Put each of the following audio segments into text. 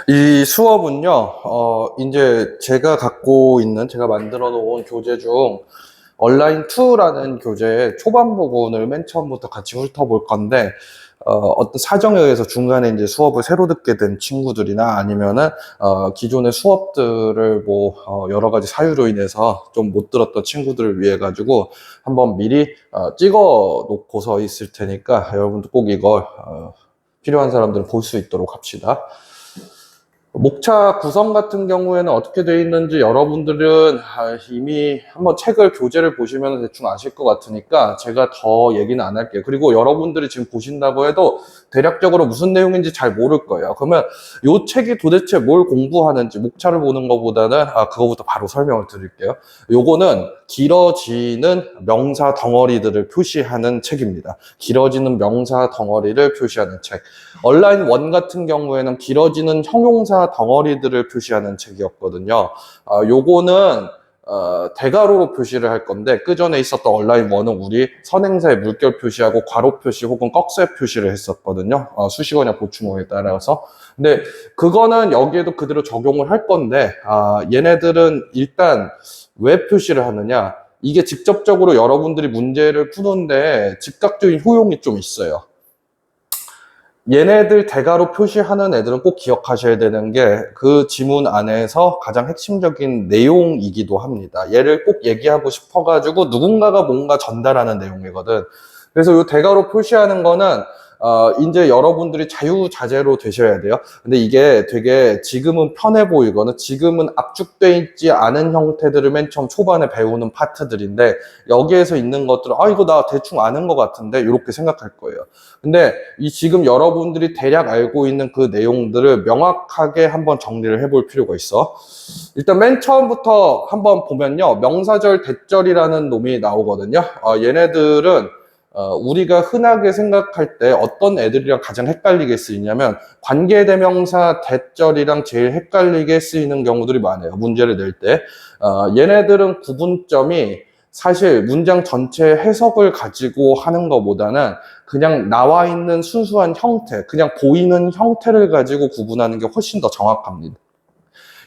이 수업은요, 이제 제가 갖고 있는, 제가 만들어 놓은 교재 중 온라인 2라는 교재의 초반 부분을 맨 처음부터 같이 훑어볼 건데, 어떤 사정에 의해서 중간에 이제 수업을 새로 듣게 된 친구들이나 아니면은, 기존의 수업들을 여러 가지 사유로 인해서 좀 못 들었던 친구들을 위해 가지고 한번 미리, 찍어 놓고서 있을 테니까 여러분도 꼭 이걸, 필요한 사람들은 볼 수 있도록 합시다. 목차 구성 같은 경우에는 어떻게 되어 있는지 여러분들은 이미 한번 교재를 보시면 대충 아실 것 같으니까 제가 더 얘기는 안 할게요. 그리고 여러분들이 지금 보신다고 해도 대략적으로 무슨 내용인지 잘 모를 거예요. 그러면 이 책이 도대체 뭘 공부하는지 목차를 보는 것보다는 그거부터 바로 설명을 드릴게요. 요거는 길어지는 명사 덩어리들을 표시하는 책입니다. 길어지는 명사 덩어리를 표시하는 책. 온라인 1 같은 경우에는 길어지는 형용사 덩어리들을 표시하는 책이었거든요. 요거는 대괄호로 표시를 할 건데 그 전에 있었던 온라인 1은 우리 선행사의 물결 표시하고 괄호 표시 혹은 꺽쇠 표시를 했었거든요. 수식어냐 보충어에 따라서. 근데 그거는 여기에도 그대로 적용을 할 건데 얘네들은 일단 왜 표시를 하느냐, 이게 직접적으로 여러분들이 문제를 푸는데 즉각적인 효용이 좀 있어요. 얘네들 대괄호 표시하는 애들은 꼭 기억하셔야 되는 게 그 지문 안에서 가장 핵심적인 내용이기도 합니다. 얘를 꼭 얘기하고 싶어가지고 누군가가 뭔가 전달하는 내용이거든. 그래서 이 대괄호 표시하는 거는 이제 여러분들이 자유자재로 되셔야 돼요. 근데 이게 되게 지금은 편해 보이거나 지금은 압축돼 있지 않은 형태들을 맨 처음 초반에 배우는 파트들인데 여기에서 있는 것들은 이거 나 대충 아는 것 같은데 이렇게 생각할 거예요. 근데 이 지금 여러분들이 대략 알고 있는 그 내용들을 명확하게 한번 정리를 해볼 필요가 있어. 일단 맨 처음부터 한번 보면요, 명사절 대절이라는 놈이 나오거든요. 얘네들은 우리가 흔하게 생각할 때 어떤 애들이랑 가장 헷갈리게 쓰이냐면 관계대명사 대절이랑 제일 헷갈리게 쓰이는 경우들이 많아요. 문제를 낼 때. 얘네들은 구분점이 사실 문장 전체 해석을 가지고 하는 것보다는 그냥 나와 있는 순수한 형태, 그냥 보이는 형태를 가지고 구분하는 게 훨씬 더 정확합니다.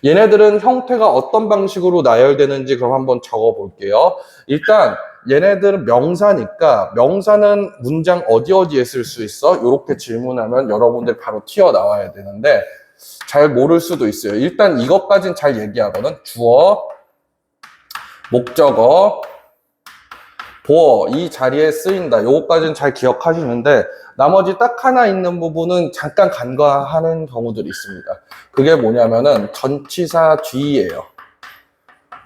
얘네들은 형태가 어떤 방식으로 나열되는지 그럼 한번 적어 볼게요. 일단 얘네들은 명사니까 명사는 문장 어디에 쓸 수 있어? 이렇게 질문하면 여러분들 바로 튀어나와야 되는데 잘 모를 수도 있어요. 일단 이것까진 잘 얘기하거든. 주어, 목적어, 보어, 이 자리에 쓰인다. 요거까지는 잘 기억하시는데 나머지 딱 하나 있는 부분은 잠깐 간과하는 경우들이 있습니다. 그게 뭐냐면은 전치사 뒤예요.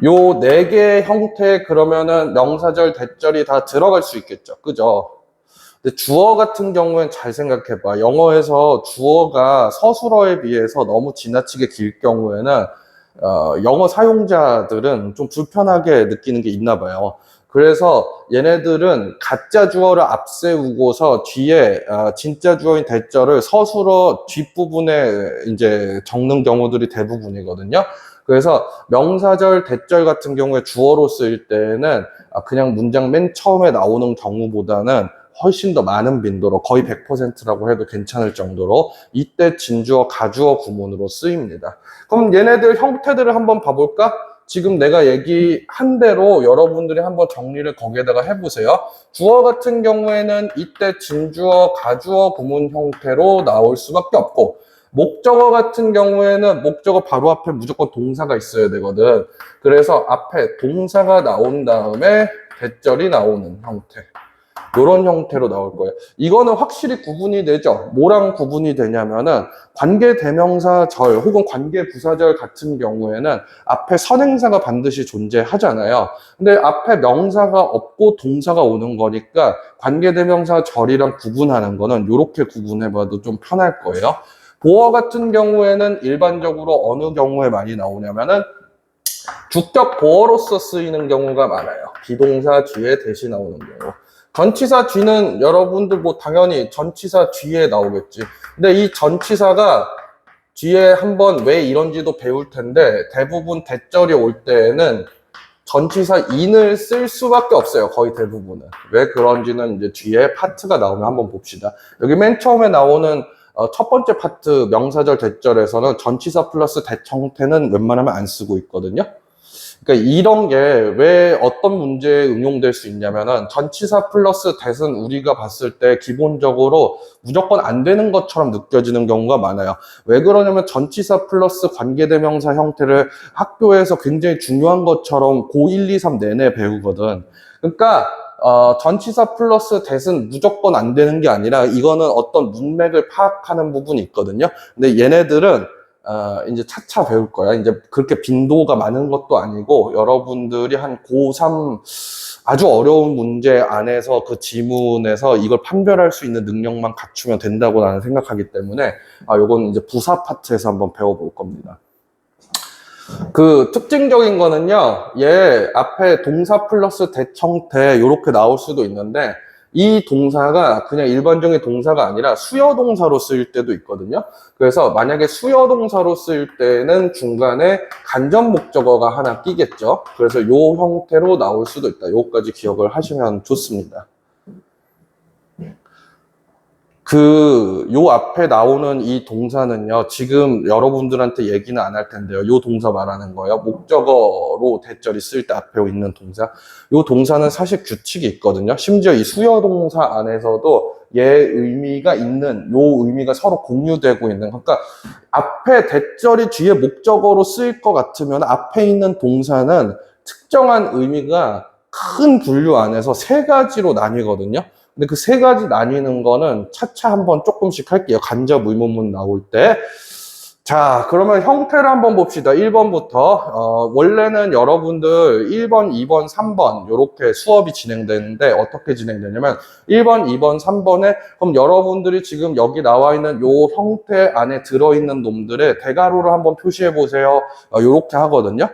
요 4개의 형태, 그러면은 명사절, 대절이 다 들어갈 수 있겠죠. 그죠? 근데 주어 같은 경우엔 잘 생각해봐. 영어에서 주어가 서술어에 비해서 너무 지나치게 길 경우에는 영어 사용자들은 좀 불편하게 느끼는 게 있나 봐요. 그래서 얘네들은 가짜 주어를 앞세우고서 뒤에 진짜 주어인 대절을 서술어 뒷부분에 이제 적는 경우들이 대부분이거든요. 그래서 명사절, 대절 같은 경우에 주어로 쓰일 때는 그냥 문장 맨 처음에 나오는 경우보다는 훨씬 더 많은 빈도로, 거의 100%라고 해도 괜찮을 정도로 이때 진주어, 가주어 구문으로 쓰입니다. 그럼 얘네들 형태들을 한번 봐볼까? 지금 내가 얘기한 대로 여러분들이 한번 정리를 거기에다가 해보세요. 주어 같은 경우에는 이때 진주어, 가주어 구문 형태로 나올 수밖에 없고, 목적어 같은 경우에는 목적어 바로 앞에 무조건 동사가 있어야 되거든. 그래서 앞에 동사가 나온 다음에 대절이 나오는 형태. 이런 형태로 나올 거예요. 이거는 확실히 구분이 되죠. 뭐랑 구분이 되냐면은 관계대명사 절 혹은 관계부사절 같은 경우에는 앞에 선행사가 반드시 존재하잖아요. 근데 앞에 명사가 없고 동사가 오는 거니까 관계대명사 절이랑 구분하는 거는 이렇게 구분해봐도 좀 편할 거예요. 보어 같은 경우에는 일반적으로 어느 경우에 많이 나오냐면은 주격 보어로서 쓰이는 경우가 많아요. 비동사 뒤에 대신 나오는 경우. 전치사 뒤는 여러분들 당연히 전치사 뒤에 나오겠지. 근데 이 전치사가 뒤에 한번 왜 이런지도 배울 텐데 대부분 대절이 올 때에는 전치사 in을 쓸 수밖에 없어요. 거의 대부분은. 왜 그런지는 이제 뒤에 파트가 나오면 한번 봅시다. 여기 맨 처음에 나오는 첫 번째 파트 명사절 대절에서는 전치사 플러스 대 형태는 웬만하면 안 쓰고 있거든요. 그러니까 이런 게 왜 어떤 문제에 응용될 수 있냐면은 전치사 플러스 대은 우리가 봤을 때 기본적으로 무조건 안 되는 것처럼 느껴지는 경우가 많아요. 왜 그러냐면 전치사 플러스 관계대명사 형태를 학교에서 굉장히 중요한 것처럼 고 1, 2, 3 내내 배우거든. 그러니까 전치사 플러스 대은 무조건 안 되는 게 아니라 이거는 어떤 문맥을 파악하는 부분이 있거든요. 근데 얘네들은 이제 차차 배울 거야. 이제 그렇게 빈도가 많은 것도 아니고, 여러분들이 한 고3 아주 어려운 문제 안에서 그 지문에서 이걸 판별할 수 있는 능력만 갖추면 된다고 나는 생각하기 때문에, 요건 이제 부사 파트에서 한번 배워볼 겁니다. 그 특징적인 거는요, 얘 앞에 동사 플러스 대 형태 이렇게 나올 수도 있는데, 이 동사가 그냥 일반적인 동사가 아니라 수여동사로 쓰일 때도 있거든요. 그래서 만약에 수여동사로 쓰일 때는 중간에 간접 목적어가 하나 끼겠죠. 그래서 요 형태로 나올 수도 있다. 요거까지 기억을 하시면 좋습니다. 요 앞에 나오는 이 동사는요, 지금 여러분들한테 얘기는 안 할 텐데요. 요 동사 말하는 거예요. 목적어로 대절이 쓸 때 앞에 있는 동사. 요 동사는 사실 규칙이 있거든요. 심지어 이 수여 동사 안에서도 얘 의미가 있는, 요 의미가 서로 공유되고 있는. 그러니까 앞에 대절이 뒤에 목적어로 쓰일 것 같으면 앞에 있는 동사는 특정한 의미가 큰 분류 안에서 세 가지로 나뉘거든요. 근데 그 세 가지 나뉘는 거는 차차 한번 조금씩 할게요. 간접 의문문 나올 때. 자, 그러면 형태를 한번 봅시다. 1번부터. 원래는 여러분들 1번, 2번, 3번 이렇게 수업이 진행되는데 어떻게 진행되냐면 1번, 2번, 3번에 그럼 여러분들이 지금 여기 나와 있는 요 형태 안에 들어있는 놈들의 대괄호를 한번 표시해 보세요. 이렇게 하거든요.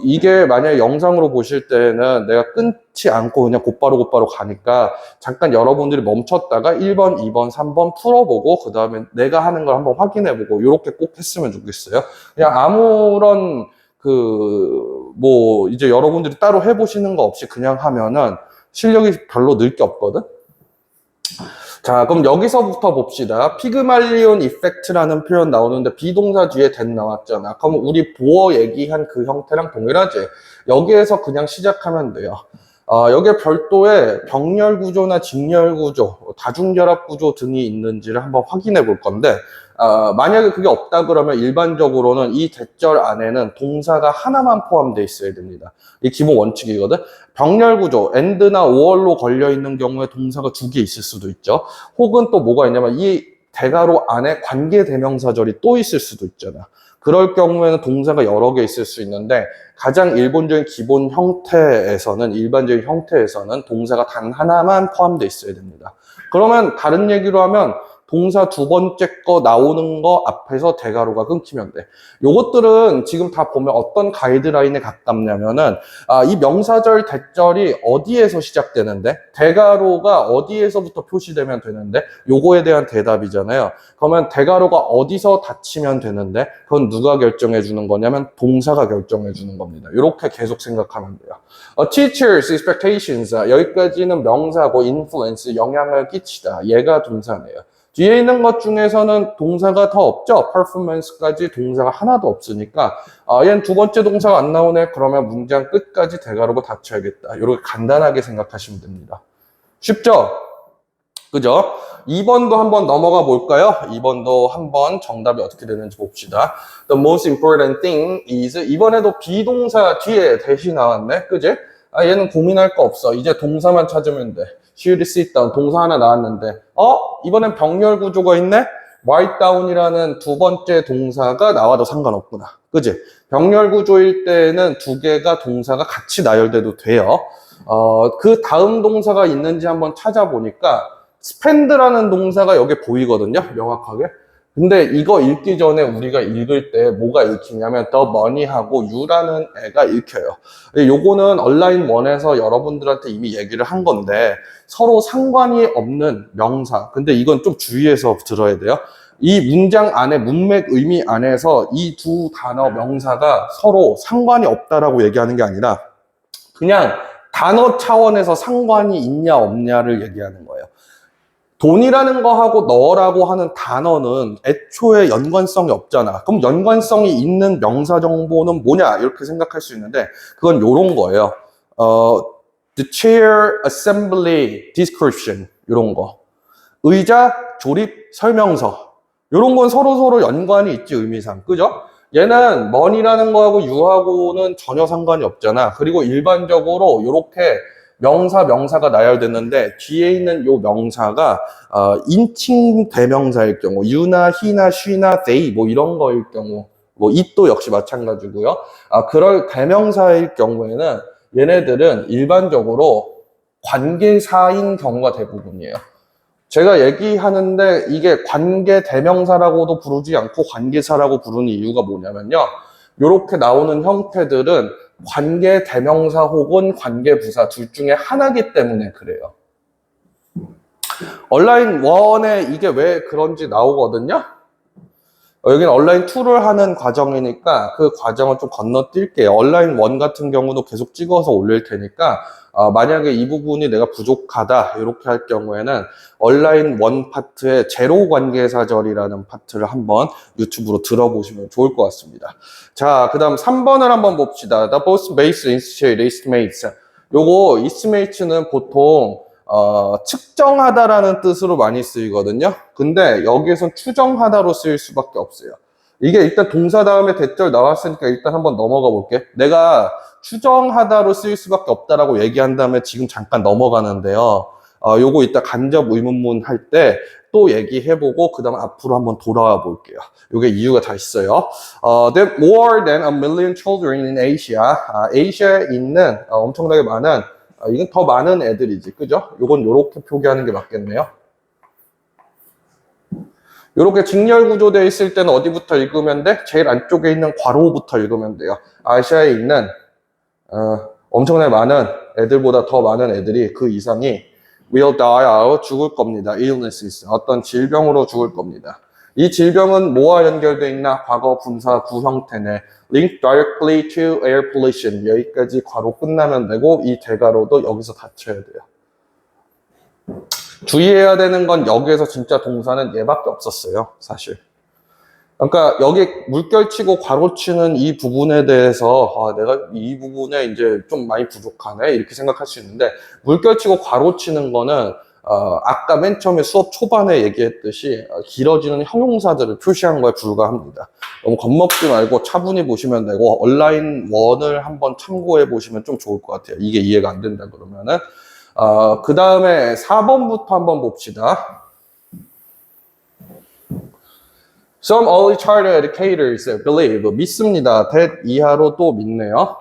이게 만약에 영상으로 보실 때는 내가 끊지 않고 그냥 곧바로 가니까 잠깐 여러분들이 멈췄다가 1번, 2번, 3번 풀어보고 그 다음에 내가 하는 걸 한번 확인해보고 이렇게 꼭 했으면 좋겠어요. 그냥 아무런 이제 여러분들이 따로 해보시는 거 없이 그냥 하면은 실력이 별로 늘 게 없거든? 자, 그럼 여기서부터 봅시다. 피그말리온 이펙트라는 표현 나오는데 비동사 뒤에 that 나왔잖아. 그럼 우리 보어 얘기한 그 형태랑 동일하지? 여기에서 그냥 시작하면 돼요. 여기에 별도의 병렬 구조나 직렬 구조, 다중결합 구조 등이 있는지를 한번 확인해 볼 건데, 만약에 그게 없다 그러면 일반적으로는 이 대절 안에는 동사가 하나만 포함되어 있어야 됩니다. 이게 기본 원칙이거든. 병렬 구조, and나 or로 걸려 있는 경우에 동사가 두 개 있을 수도 있죠. 혹은 또 뭐가 있냐면 이 대괄호 안에 관계 대명사절이 또 있을 수도 있잖아. 그럴 경우에는 동사가 여러 개 있을 수 있는데 가장 일본적인 기본 형태에서는, 일반적인 형태에서는 동사가 단 하나만 포함되어 있어야 됩니다. 그러면 다른 얘기로 하면 동사 두 번째 거 나오는 거 앞에서 대괄호가 끊기면 돼. 요것들은 지금 다 보면 어떤 가이드라인에 가깝냐면은, 이 명사절 대절이 어디에서 시작되는데, 대괄호가 어디에서부터 표시되면 되는데, 요거에 대한 대답이잖아요. 그러면 대괄호가 어디서 닫히면 되는데, 그건 누가 결정해 주는 거냐면, 동사가 결정해 주는 겁니다. 이렇게 계속 생각하면 돼요. Teacher's expectations. 여기까지는 명사고, influence, 영향을 끼치다. 얘가 동사네요. 뒤에 있는 것 중에서는 동사가 더 없죠. performance까지 동사가 하나도 없으니까 얘는 두 번째 동사가 안 나오네. 그러면 문장 끝까지 대괄호가 닫혀야겠다. 이렇게 간단하게 생각하시면 됩니다. 쉽죠? 그죠? 2번도 한번 넘어가 볼까요? 2번도 한번 정답이 어떻게 되는지 봅시다. The most important thing is, 이번에도 비동사 뒤에 대시 나왔네. 그지? 얘는 고민할 거 없어. 이제 동사만 찾으면 돼. Should sit down. 동사 하나 나왔는데 이번엔 병렬 구조가 있네? write down이라는 두 번째 동사가 나와도 상관없구나. 그지? 병렬 구조일 때는 두 개가 동사가 같이 나열돼도 돼요. 그 다음 동사가 있는지 한번 찾아보니까 spend라는 동사가 여기 보이거든요. 명확하게. 근데 이거 읽기 전에 우리가 읽을 때 뭐가 읽히냐면 the money하고 you라는 애가 읽혀요. 요거는 온라인 1에서 여러분들한테 이미 얘기를 한 건데 서로 상관이 없는 명사. 근데 이건 좀 주의해서 들어야 돼요. 이 문장 안에 문맥 의미 안에서 이 두 단어 명사가 서로 상관이 없다라고 얘기하는 게 아니라 그냥 단어 차원에서 상관이 있냐 없냐를 얘기하는 거예요. 돈이라는 거하고 너라고 하는 단어는 애초에 연관성이 없잖아. 그럼 연관성이 있는 명사 정보는 뭐냐? 이렇게 생각할 수 있는데 그건 요런 거예요. The chair assembly description 이런 거. 의자 조립 설명서. 요런 건 서로 연관이 있지, 의미상. 그죠? 얘는 money라는 거하고 you하고는 전혀 상관이 없잖아. 그리고 일반적으로 요렇게 명사가 나열됐는데 뒤에 있는 요 명사가 인칭 대명사일 경우 you나 he나 she나 they 뭐 이런 거일 경우 뭐 it도 역시 마찬가지고요. 그럴 대명사일 경우에는 얘네들은 일반적으로 관계사인 경우가 대부분이에요. 제가 얘기하는데 이게 관계 대명사라고도 부르지 않고 관계사라고 부르는 이유가 뭐냐면요. 이렇게 나오는 형태들은 관계 대명사 혹은 관계 부사 둘 중에 하나이기 때문에 그래요. 온라인 1에 이게 왜 그런지 나오거든요. 여기는 온라인 2를 하는 과정이니까 그 과정을 좀 건너뛸게요. 온라인 1 같은 경우도 계속 찍어서 올릴 테니까 만약에 이 부분이 내가 부족하다 이렇게 할 경우에는 온라인 1 파트의 제로 관계사절이라는 파트를 한번 유튜브로 들어보시면 좋을 것 같습니다. 자, 그 다음 3번을 한번 봅시다. The both base estimates. 요거 estimates는 보통 측정하다라는 뜻으로 많이 쓰이거든요. 근데 여기에선 추정하다로 쓰일 수밖에 없어요. 이게 일단 동사 다음에 대절 나왔으니까 일단 한번 넘어가 볼게. 내가 추정하다로 쓰일 수밖에 없다라고 얘기한 다음에 지금 잠깐 넘어가는데요. 요거 이따 간접 의문문 할 때 또 얘기해보고 그 다음 앞으로 한번 돌아와 볼게요. 요게 이유가 다 있어요. There more than a million children in Asia. 아시아에 있는 엄청나게 많은 이건 더 많은 애들이지, 그죠? 요건 요렇게 표기하는 게 맞겠네요. 요렇게 직렬 구조되어 있을 때는 어디부터 읽으면 돼? 제일 안쪽에 있는 괄호부터 읽으면 돼요. 아시아에 있는 엄청나게 많은 애들보다 더 많은 애들이 그 이상이 will die out, 죽을 겁니다. illnesses, 어떤 질병으로 죽을 겁니다. 이 질병은 뭐와 연결되어 있나? 과거 분사 구형태네. link directly to air pollution. 여기까지 괄호 끝나면 되고 이 대괄호도 여기서 닫혀야 돼요. 주의해야 되는 건 여기에서 진짜 동사는 얘밖에 없었어요. 사실. 그러니까 여기 물결치고 괄호치는 이 부분에 대해서 내가 이 부분에 이제 좀 많이 부족하네 이렇게 생각할 수 있는데 물결치고 괄호치는 거는 아까 맨 처음에 수업 초반에 얘기했듯이 길어지는 형용사들을 표시한 거에 불과합니다. 너무 겁먹지 말고 차분히 보시면 되고 온라인 1을 한번 참고해 보시면 좀 좋을 것 같아요. 이게 이해가 안 된다 그러면은 그 다음에 4번부터 한번 봅시다. Some early childhood educators believe, 믿습니다. that 이하로 또 믿네요.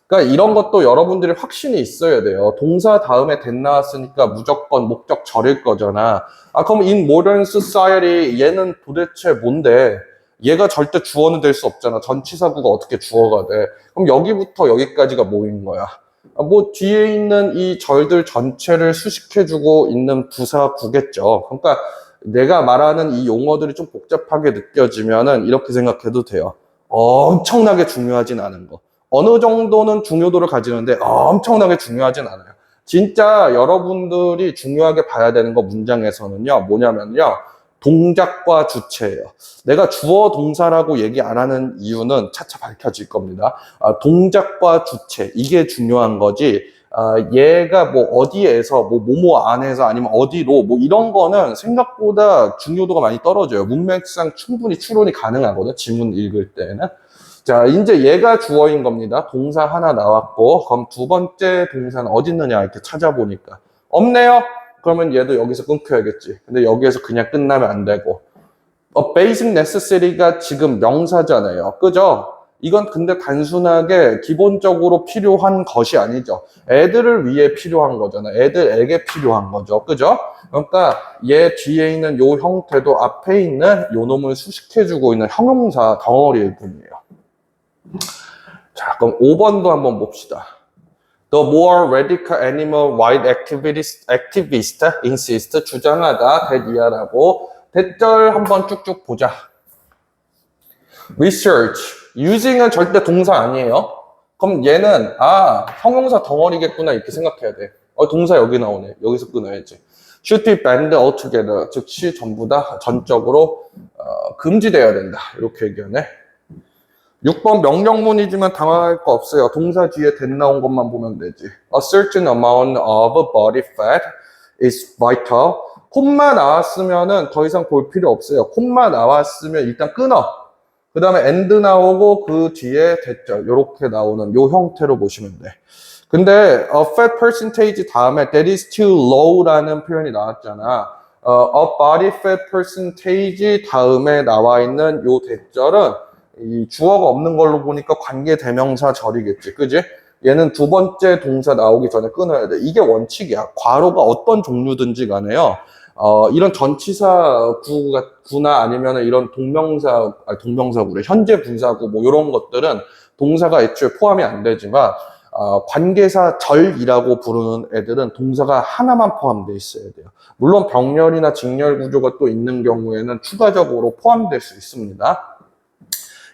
그러니까 이런 것도 여러분들이 확신이 있어야 돼요. 동사 다음에 that 나왔으니까 무조건 목적절일 거잖아. 그럼 in modern society 얘는 도대체 뭔데? 얘가 절대 주어는 될 수 없잖아. 전치사구가 어떻게 주어가 돼? 그럼 여기부터 여기까지가 뭐인 거야? 뭐 뒤에 있는 이 절들 전체를 수식해주고 있는 부사구겠죠. 그러니까 내가 말하는 이 용어들이 좀 복잡하게 느껴지면은 이렇게 생각해도 돼요. 엄청나게 중요하진 않은 거. 어느 정도는 중요도를 가지는데 엄청나게 중요하진 않아요. 진짜 여러분들이 중요하게 봐야 되는 거 문장에서는요. 뭐냐면요. 동작과 주체예요. 내가 주어 동사라고 얘기 안 하는 이유는 차차 밝혀질 겁니다. 동작과 주체 이게 중요한 거지. 얘가 뭐 어디에서 뭐뭐 안에서 아니면 어디로 뭐 이런 거는 생각보다 중요도가 많이 떨어져요. 문맥상 충분히 추론이 가능하거든. 지문 읽을 때는. 자, 이제 얘가 주어인 겁니다. 동사 하나 나왔고 그럼 두 번째 동사는 어디 있느냐 이렇게 찾아보니까 없네요. 그러면 얘도 여기서 끊겨야겠지. 근데 여기에서 그냥 끝나면 안 되고 basic necessity가 지금 명사잖아요. 그죠? 이건 근데 단순하게 기본적으로 필요한 것이 아니죠. 애들을 위해 필요한 거잖아. 애들에게 필요한 거죠. 그죠? 그러니까 얘 뒤에 있는 요 형태도 앞에 있는 요 놈을 수식해주고 있는 형용사 덩어리일 뿐이에요. 자, 그럼 5번도 한번 봅시다. The more radical animal rights activist insist 주장하다 대이하라고 대절 한번 쭉쭉 보자. research using은 절대 동사 아니에요. 그럼 얘는 형용사 덩어리겠구나 이렇게 생각해야 돼. 동사 여기 나오네. 여기서 끊어야지. should be banned altogether. 즉시 전부 다 전적으로 금지되어야 된다. 이렇게 얘기하네. 6번 명령문이지만 당황할 거 없어요. 동사 뒤에 that 나온 것만 보면 되지. A certain amount of body fat is vital. 콤마 나왔으면은 더 이상 볼 필요 없어요. 콤마 나왔으면 일단 끊어. 그 다음에 and 나오고 그 뒤에 대절 요렇게 나오는 요 형태로 보시면 돼. 근데 a fat percentage 다음에 that is too low라는 표현이 나왔잖아. a body fat percentage 다음에 나와 있는 요 대절은 이 주어가 없는 걸로 보니까 관계대명사 절이겠지, 그지? 얘는 두 번째 동사 나오기 전에 끊어야 돼. 이게 원칙이야. 괄호가 어떤 종류든지 간에요. 이런 전치사 구나 아니면 이런 동명사구래. 현재 분사구 뭐 이런 것들은 동사가 애초에 포함이 안 되지만 관계사 절이라고 부르는 애들은 동사가 하나만 포함되어 있어야 돼요. 물론 병렬이나 직렬 구조가 또 있는 경우에는 추가적으로 포함될 수 있습니다.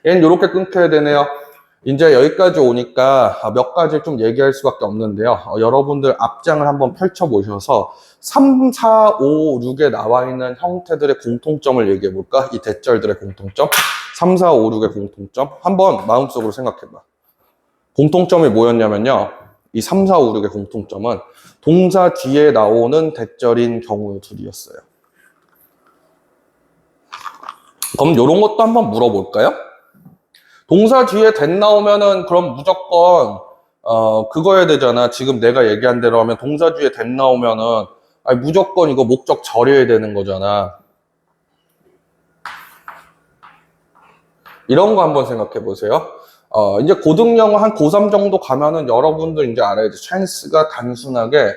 얘는 이렇게 끊겨야 되네요. 이제 여기까지 오니까 몇 가지 좀 얘기할 수밖에 없는데요. 여러분들 앞장을 한번 펼쳐보셔서 3, 4, 5, 6에 나와 있는 형태들의 공통점을 얘기해 볼까? 이 대절들의 공통점. 3, 4, 5, 6의 공통점. 한번 마음속으로 생각해봐. 공통점이 뭐였냐면요. 이 3, 4, 5, 6의 공통점은 동사 뒤에 나오는 대절인 경우 둘이었어요. 그럼 이런 것도 한번 물어볼까요? 동사 뒤에 that 나오면은 그럼 무조건 그거 해야 되잖아. 지금 내가 얘기한 대로 하면 동사 뒤에 that 나오면은 무조건 이거 목적 절여야 되는 거잖아. 이런 거 한번 생각해 보세요. 이제 고등영어 한 고3 정도 가면은 여러분들 이제 알아야지. chance가 단순하게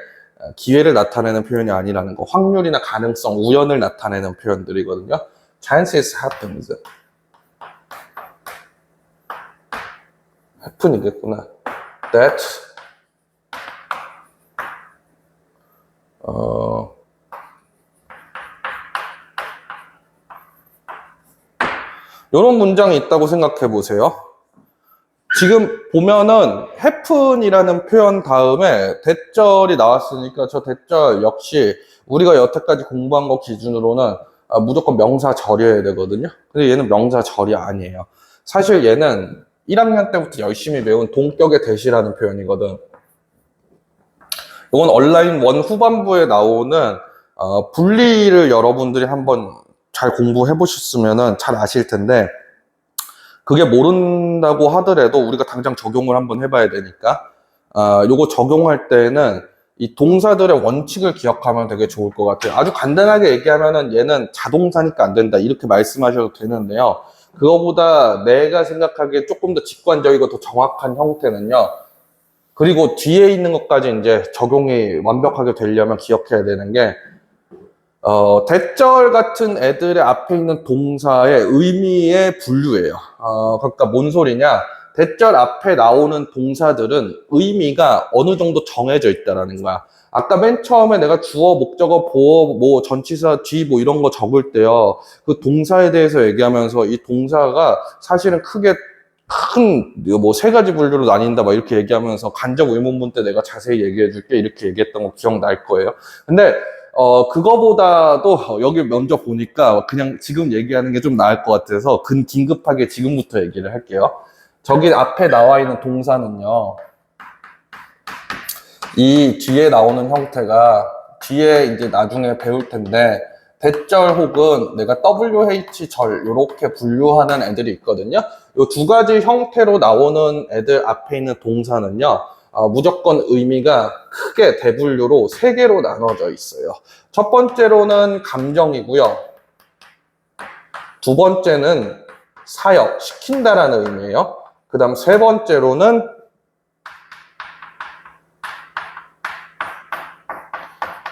기회를 나타내는 표현이 아니라는 거. 확률이나 가능성, 우연을 나타내는 표현들이거든요. chances happens. happen이겠구나. that 이런 문장이 있다고 생각해 보세요. 지금 보면은 happen이라는 표현 다음에 대절이 나왔으니까 저 대절 역시 우리가 여태까지 공부한 거 기준으로는 무조건 명사 절여야 되거든요. 근데 얘는 명사 절이 아니에요. 사실 얘는 1학년 때부터 열심히 배운 동격의 대시라는 표현이거든. 이건 온라인 원 후반부에 나오는 분리를 여러분들이 한번 잘 공부해 보셨으면 잘 아실 텐데, 그게 모른다고 하더라도 우리가 당장 적용을 한번 해봐야 되니까 요거 적용할 때는 이 동사들의 원칙을 기억하면 되게 좋을 것 같아요. 아주 간단하게 얘기하면은 얘는 자동사니까 안 된다 이렇게 말씀하셔도 되는데요. 그거보다 내가 생각하기에 조금 더 직관적이고 더 정확한 형태는요. 그리고 뒤에 있는 것까지 이제 적용이 완벽하게 되려면 기억해야 되는 게 대절 같은 애들의 앞에 있는 동사의 의미의 분류예요. 그러니까 뭔 소리냐? 대절 앞에 나오는 동사들은 의미가 어느 정도 정해져 있다라는 거야. 아까 맨 처음에 내가 주어, 목적어, 보어, 뭐 전치사, 뒤 뭐 이런 거 적을 때요. 그 동사에 대해서 얘기하면서 이 동사가 사실은 크게 큰 뭐 세 가지 분류로 나뉜다 막 이렇게 얘기하면서 간접 의문문 때 내가 자세히 얘기해 줄게 이렇게 얘기했던 거 기억날 거예요. 근데 그거보다도 여기 먼저 보니까 그냥 지금 얘기하는 게 좀 나을 것 같아서 긴급하게 지금부터 얘기를 할게요. 저기 앞에 나와 있는 동사는요. 이 뒤에 나오는 형태가 뒤에 이제 나중에 배울 텐데 대절 혹은 내가 WH절 이렇게 분류하는 애들이 있거든요. 이 두 가지 형태로 나오는 애들 앞에 있는 동사는요. 무조건 의미가 크게 대분류로 세 개로 나눠져 있어요. 첫 번째로는 감정이고요. 두 번째는 사역, 시킨다라는 의미예요. 그 다음 세 번째로는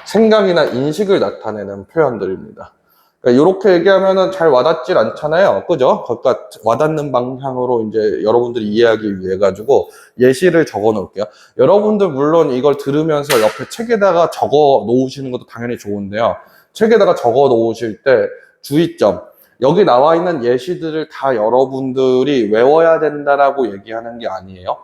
생각이나 인식을 나타내는 표현들입니다. 그러니까 이렇게 얘기하면은 잘 와닿질 않잖아요. 그죠? 그러니까 와닿는 방향으로 이제 여러분들이 이해하기 위해 가지고 예시를 적어 놓을게요. 여러분들 물론 이걸 들으면서 옆에 책에다가 적어 놓으시는 것도 당연히 좋은데요. 책에다가 적어 놓으실 때 주의점. 여기 나와 있는 예시들을 다 여러분들이 외워야 된다라고 얘기하는 게 아니에요.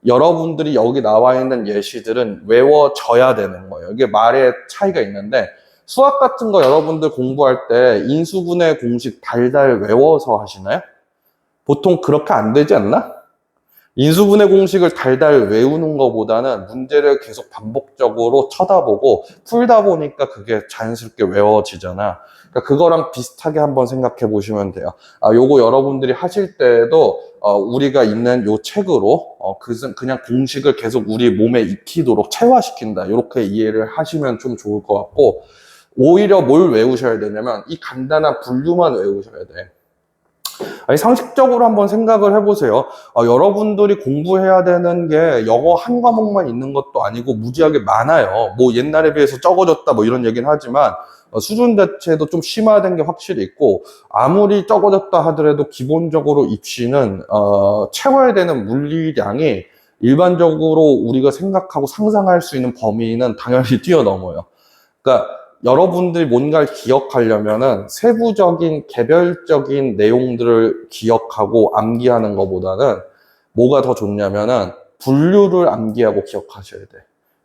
여러분들이 여기 나와 있는 예시들은 외워져야 되는 거예요. 이게 말의 차이가 있는데 수학 같은 거 여러분들 공부할 때 인수분해 공식 달달 외워서 하시나요? 보통 그렇게 안 되지 않나? 인수분해 공식을 달달 외우는 것보다는 문제를 계속 반복적으로 쳐다보고 풀다 보니까 그게 자연스럽게 외워지잖아. 그러니까 그거랑 비슷하게 한번 생각해 보시면 돼요. 요거 여러분들이 하실 때에도 우리가 있는 요 책으로 그냥 공식을 계속 우리 몸에 익히도록 체화시킨다. 이렇게 이해를 하시면 좀 좋을 것 같고, 오히려 뭘 외우셔야 되냐면 이 간단한 분류만 외우셔야 돼. 아니, 상식적으로 한번 생각을 해보세요. 여러분들이 공부해야 되는 게 영어 한 과목만 있는 것도 아니고 무지하게 많아요. 뭐 옛날에 비해서 적어졌다 뭐 이런 얘기는 하지만 수준 자체도 좀 심화된 게 확실히 있고, 아무리 적어졌다 하더라도 기본적으로 입시는 채워야 되는 물리량이 일반적으로 우리가 생각하고 상상할 수 있는 범위는 당연히 뛰어넘어요. 그러니까 여러분들이 뭔가를 기억하려면은 세부적인 개별적인 내용들을 기억하고 암기하는 것보다는 뭐가 더 좋냐면은 분류를 암기하고 기억하셔야 돼.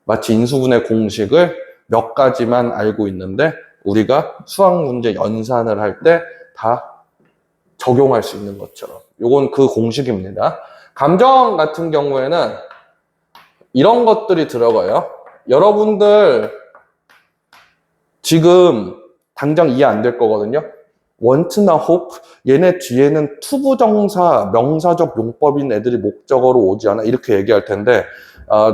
마치 인수분해 공식을 몇 가지만 알고 있는데 우리가 수학 문제 연산을 할 때 다 적용할 수 있는 것처럼. 요건 그 공식입니다. 감정 같은 경우에는 이런 것들이 들어가요. 여러분들 지금 당장 이해 안 될 거거든요. want나 hope, 얘네 뒤에는 투부정사, 명사적 용법인 애들이 목적어로 오지 않아? 이렇게 얘기할 텐데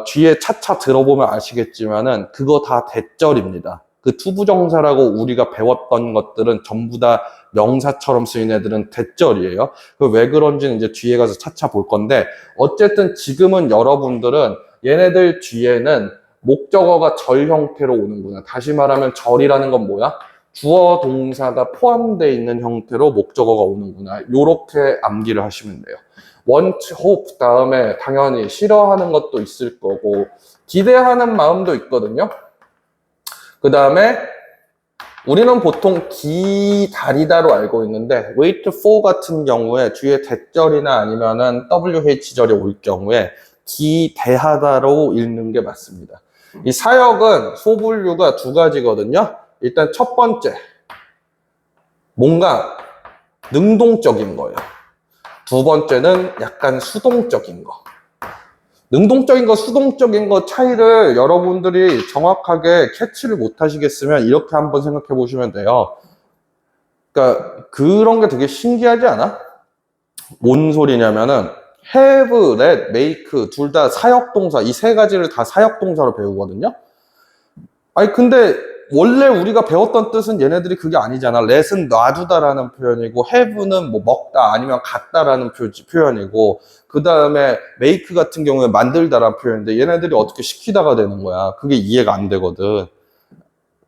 뒤에 차차 들어보면 아시겠지만은 그거 다 대절입니다. 그 투부정사라고 우리가 배웠던 것들은 전부 다 명사처럼 쓰인 애들은 대절이에요. 왜 그런지는 이제 뒤에 가서 차차 볼 건데, 어쨌든 지금은 여러분들은 얘네들 뒤에는 목적어가 절 형태로 오는구나. 다시 말하면 절이라는 건 뭐야? 주어 동사가 포함되어 있는 형태로 목적어가 오는구나. 요렇게 암기를 하시면 돼요. want, hope 다음에 당연히 싫어하는 것도 있을 거고 기대하는 마음도 있거든요. 그 다음에 우리는 보통 기다리다로 알고 있는데 wait for 같은 경우에 뒤에 대절이나 아니면은 WH절이 올 경우에 기대하다로 읽는 게 맞습니다. 이 사역은 소분류가 두 가지거든요. 일단 첫 번째, 뭔가 능동적인 거예요. 두 번째는 약간 수동적인 거. 능동적인 거, 수동적인 거 차이를 여러분들이 정확하게 캐치를 못 하시겠으면 이렇게 한번 생각해 보시면 돼요. 그러니까 그런 게 되게 신기하지 않아? 뭔 소리냐면은 have, let, make 둘 다 사역동사, 이 세 가지를 다 사역동사로 배우거든요. 아니 근데 원래 우리가 배웠던 뜻은 얘네들이 그게 아니잖아. let은 놔두다라는 표현이고 have는 뭐 먹다 아니면 갖다라는 표현이고, 그 다음에 make 같은 경우에 만들다라는 표현인데 얘네들이 어떻게 시키다가 되는 거야. 그게 이해가 안 되거든.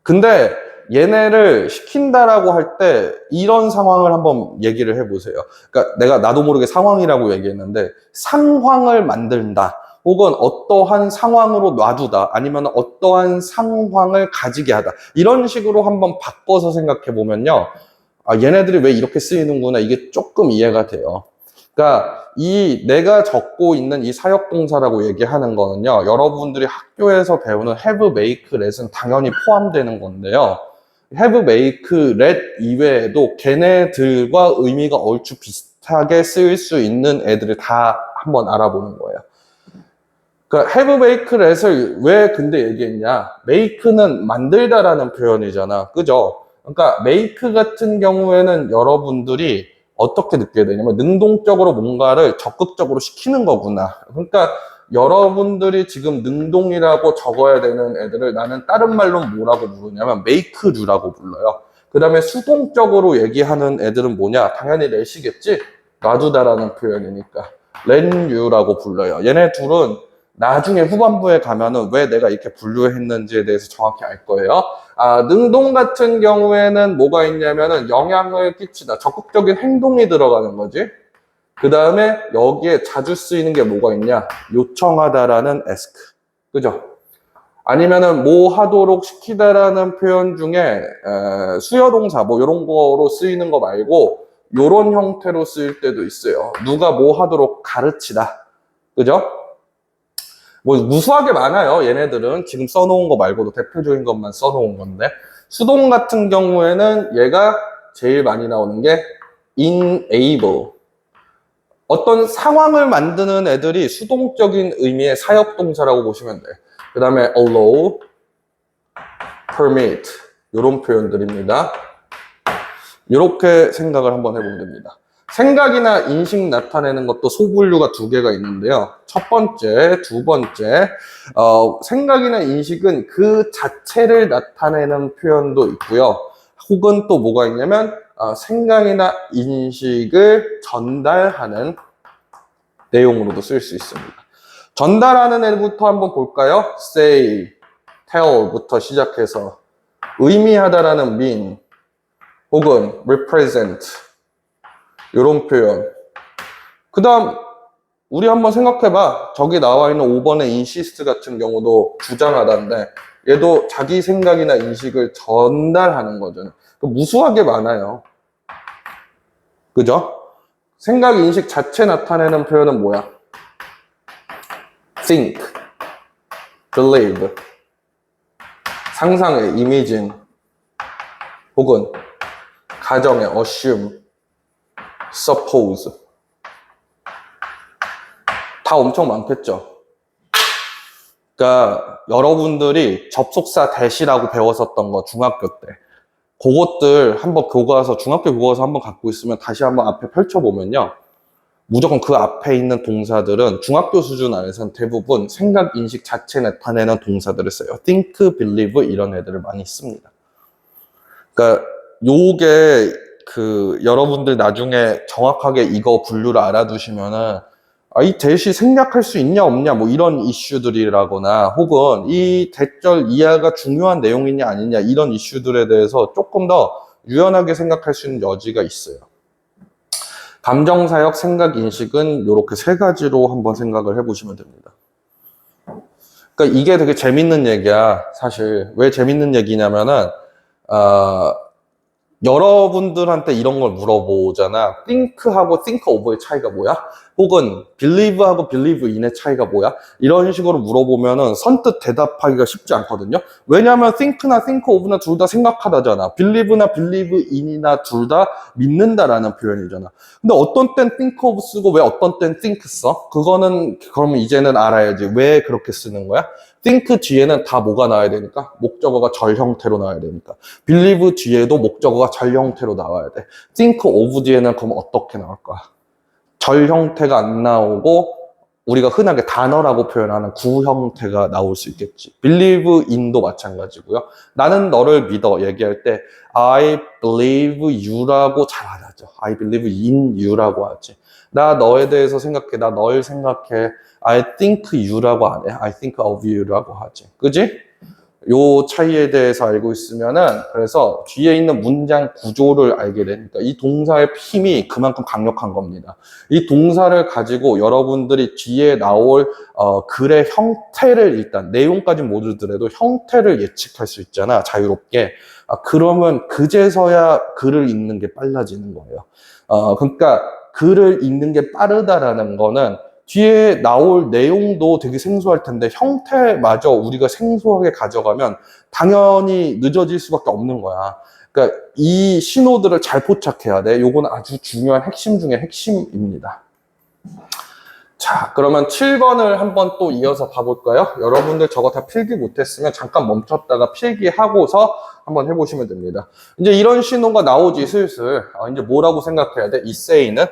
근데 얘네를 시킨다라고 할 때 이런 상황을 한번 얘기를 해보세요. 그러니까 나도 모르게 상황이라고 얘기했는데 상황을 만든다. 혹은 어떠한 상황으로 놔두다. 아니면 어떠한 상황을 가지게 하다. 이런 식으로 한번 바꿔서 생각해 보면요. 얘네들이 왜 이렇게 쓰이는구나. 이게 조금 이해가 돼요. 그러니까 이 내가 적고 있는 이 사역동사라고 얘기하는 거는요, 여러분들이 학교에서 배우는 have, make, let은 당연히 포함되는 건데요. have, make, let 이외에도 걔네들과 의미가 얼추 비슷하게 쓰일 수 있는 애들을 다 한번 알아보는 거예요. 그러니까 have, make, let을 왜 근데 얘기했냐? make는 만들다라는 표현이잖아. 그죠? 그러니까 make 같은 경우에는 여러분들이 어떻게 느껴야 되냐면 능동적으로 뭔가를 적극적으로 시키는 거구나. 그러니까 여러분들이 지금 능동이라고 적어야 되는 애들을 나는 다른 말로 뭐라고 부르냐면 make류라고 불러요. 그 다음에 수동적으로 얘기하는 애들은 뭐냐? 당연히 let이겠지? 놔두다라는 표현이니까 let유라고 불러요. 얘네 둘은 나중에 후반부에 가면은 왜 내가 이렇게 분류했는지에 대해서 정확히 알 거예요. 능동 같은 경우에는 뭐가 있냐면은 영향을 끼치다. 적극적인 행동이 들어가는 거지. 그 다음에 여기에 자주 쓰이는 게 뭐가 있냐? 요청하다라는 ask. 그죠? 아니면은 뭐 하도록 시키다라는 표현 중에 수여동사 뭐 이런 거로 쓰이는 거 말고 요런 형태로 쓰일 때도 있어요. 누가 뭐 하도록 가르치다. 그죠? 뭐 무수하게 많아요. 얘네들은 지금 써놓은 거 말고도 대표적인 것만 써놓은 건데, 수동 같은 경우에는 얘가 제일 많이 나오는 게 enable. 어떤 상황을 만드는 애들이 수동적인 의미의 사역동사라고 보시면 돼. 그 다음에 allow, permit 이런 표현들입니다. 이렇게 생각을 한번 해보면 됩니다. 생각이나 인식 나타내는 것도 소분류가 두 개가 있는데요. 첫 번째, 두 번째, 생각이나 인식은 그 자체를 나타내는 표현도 있고요. 혹은 또 뭐가 있냐면 생각이나 인식을 전달하는 내용으로도 쓸 수 있습니다. 전달하는 애부터 한번 볼까요? say, tell부터 시작해서 의미하다라는 mean 혹은 represent 이런 표현. 그 다음 우리 한번 생각해봐. 저기 나와 있는 5번의 insist 같은 경우도 주장하다인데 얘도 자기 생각이나 인식을 전달하는 거죠. 무수하게 많아요. 그죠? 생각, 인식 자체 나타내는 표현은 뭐야? think, believe, 상상의 imagine, 혹은 가정의 assume, suppose. 다 엄청 많겠죠? 그러니까 여러분들이 접속사 대시라고 배웠었던 거 중학교 때 그것들 한번 교과서, 중학교 교과서 한번 갖고 있으면 다시 한번 앞에 펼쳐보면요. 무조건 그 앞에 있는 동사들은 중학교 수준 안에서는 대부분 생각, 인식 자체 나타내는 동사들을 써요. think, believe 이런 애들을 많이 씁니다. 그러니까 요게 여러분들 나중에 정확하게 이거 분류를 알아두시면은 이 대시 생략할 수 있냐 없냐 뭐 이런 이슈들이라거나 혹은 이 대절 이하가 중요한 내용이냐 아니냐 이런 이슈들에 대해서 조금 더 유연하게 생각할 수 있는 여지가 있어요. 감정, 사역, 생각, 인식은 이렇게 세 가지로 한번 생각을 해보시면 됩니다. 그러니까 이게 되게 재밌는 얘기야. 사실 왜 재밌는 얘기냐면은 여러분들한테 이런 걸 물어보잖아. think하고 think of의 차이가 뭐야? 혹은 believe하고 believe in의 차이가 뭐야? 이런 식으로 물어보면은 선뜻 대답하기가 쉽지 않거든요. 왜냐하면 think나 think of나 둘 다 생각하다잖아. believe나 believe in이나 둘 다 믿는다라는 표현이잖아. 근데 어떤 땐 think of 쓰고 왜 어떤 땐 think 써? 그러면 이제는 알아야지. 왜 그렇게 쓰는 거야? think 뒤에는 다 뭐가 나와야 되니까? 목적어가 절 형태로 나와야 되니까. believe 뒤에도 목적어가 절 형태로 나와야 돼. think of 뒤에는 그럼 어떻게 나올 거야? 절 형태가 안 나오고 우리가 흔하게 단어라고 표현하는 구 형태가 나올 수 있겠지. believe in도 마찬가지고요. 나는 너를 믿어 얘기할 때 I believe you라고 잘 안 하죠. I believe in you라고 하지. 나 너에 대해서 생각해. 나 널 생각해. I think you라고 안 해. I think of you라고 하지. 그지? 요 차이에 대해서 알고 있으면은 그래서 뒤에 있는 문장 구조를 알게 되니까 이 동사의 힘이 그만큼 강력한 겁니다. 이 동사를 가지고 여러분들이 뒤에 나올 글의 형태를 일단 내용까지는 모르더라도 형태를 예측할 수 있잖아. 자유롭게. 그러면 그제서야 글을 읽는 게 빨라지는 거예요. 그러니까 글을 읽는 게 빠르다라는 거는 뒤에 나올 내용도 되게 생소할 텐데 형태마저 우리가 생소하게 가져가면 당연히 늦어질 수밖에 없는 거야. 그러니까 이 신호들을 잘 포착해야 돼. 요건 아주 중요한 핵심 중에 핵심입니다. 자, 그러면 7번을 한번 또 이어서 봐볼까요? 여러분들 저거 다 필기 못했으면 잠깐 멈췄다가 필기하고서 한번 해보시면 됩니다. 이제 이런 신호가 나오지 슬슬. 이제 뭐라고 생각해야 돼? 이 say는?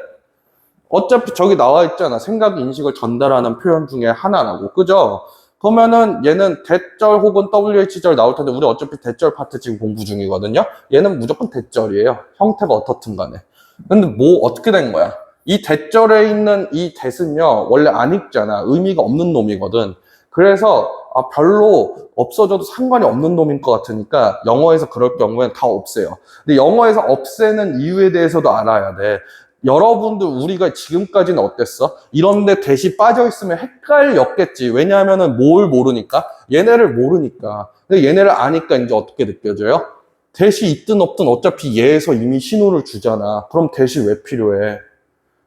어차피 저기 나와 있잖아. 생각, 인식을 전달하는 표현 중에 하나라고. 그죠? 그러면은 얘는 대절 혹은 WH절 나올 텐데 우리 어차피 대절 파트 지금 공부 중이거든요. 얘는 무조건 대절이에요. 형태가 어떻든 간에. 근데 뭐 어떻게 된 거야? 이 대절에 있는 이 대는요. 원래 안 읽잖아. 의미가 없는 놈이거든. 그래서 별로 없어져도 상관이 없는 놈인 것 같으니까 영어에서 그럴 경우엔 다 없애요. 근데 영어에서 없애는 이유에 대해서도 알아야 돼. 여러분들 우리가 지금까지는 어땠어? 이런데 대시 빠져있으면 헷갈렸겠지. 왜냐하면은 뭘 모르니까? 얘네를 모르니까. 근데 얘네를 아니까 이제 어떻게 느껴져요? 대시 있든 없든 어차피 얘에서 이미 신호를 주잖아. 그럼 대시 왜 필요해?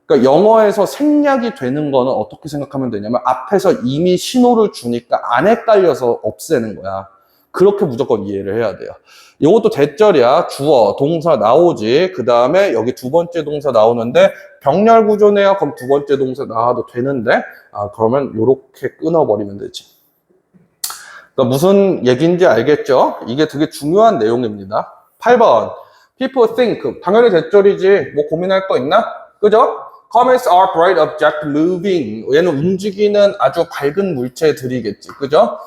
그러니까 영어에서 생략이 되는 거는 어떻게 생각하면 되냐면 앞에서 이미 신호를 주니까 안 헷갈려서 없애는 거야. 그렇게 무조건 이해를 해야 돼요. 이것도 대절이야. 주어, 동사 나오지. 그 다음에 여기 두 번째 동사 나오는데 병렬 구조네요. 그럼 두 번째 동사 나와도 되는데 그러면 이렇게 끊어버리면 되지. 그러니까 무슨 얘기인지 알겠죠? 이게 되게 중요한 내용입니다. 8번. People think. 당연히 대절이지. 뭐 고민할 거 있나? 그죠? Comets are bright object moving. 얘는 움직이는 아주 밝은 물체들이겠지. 그죠?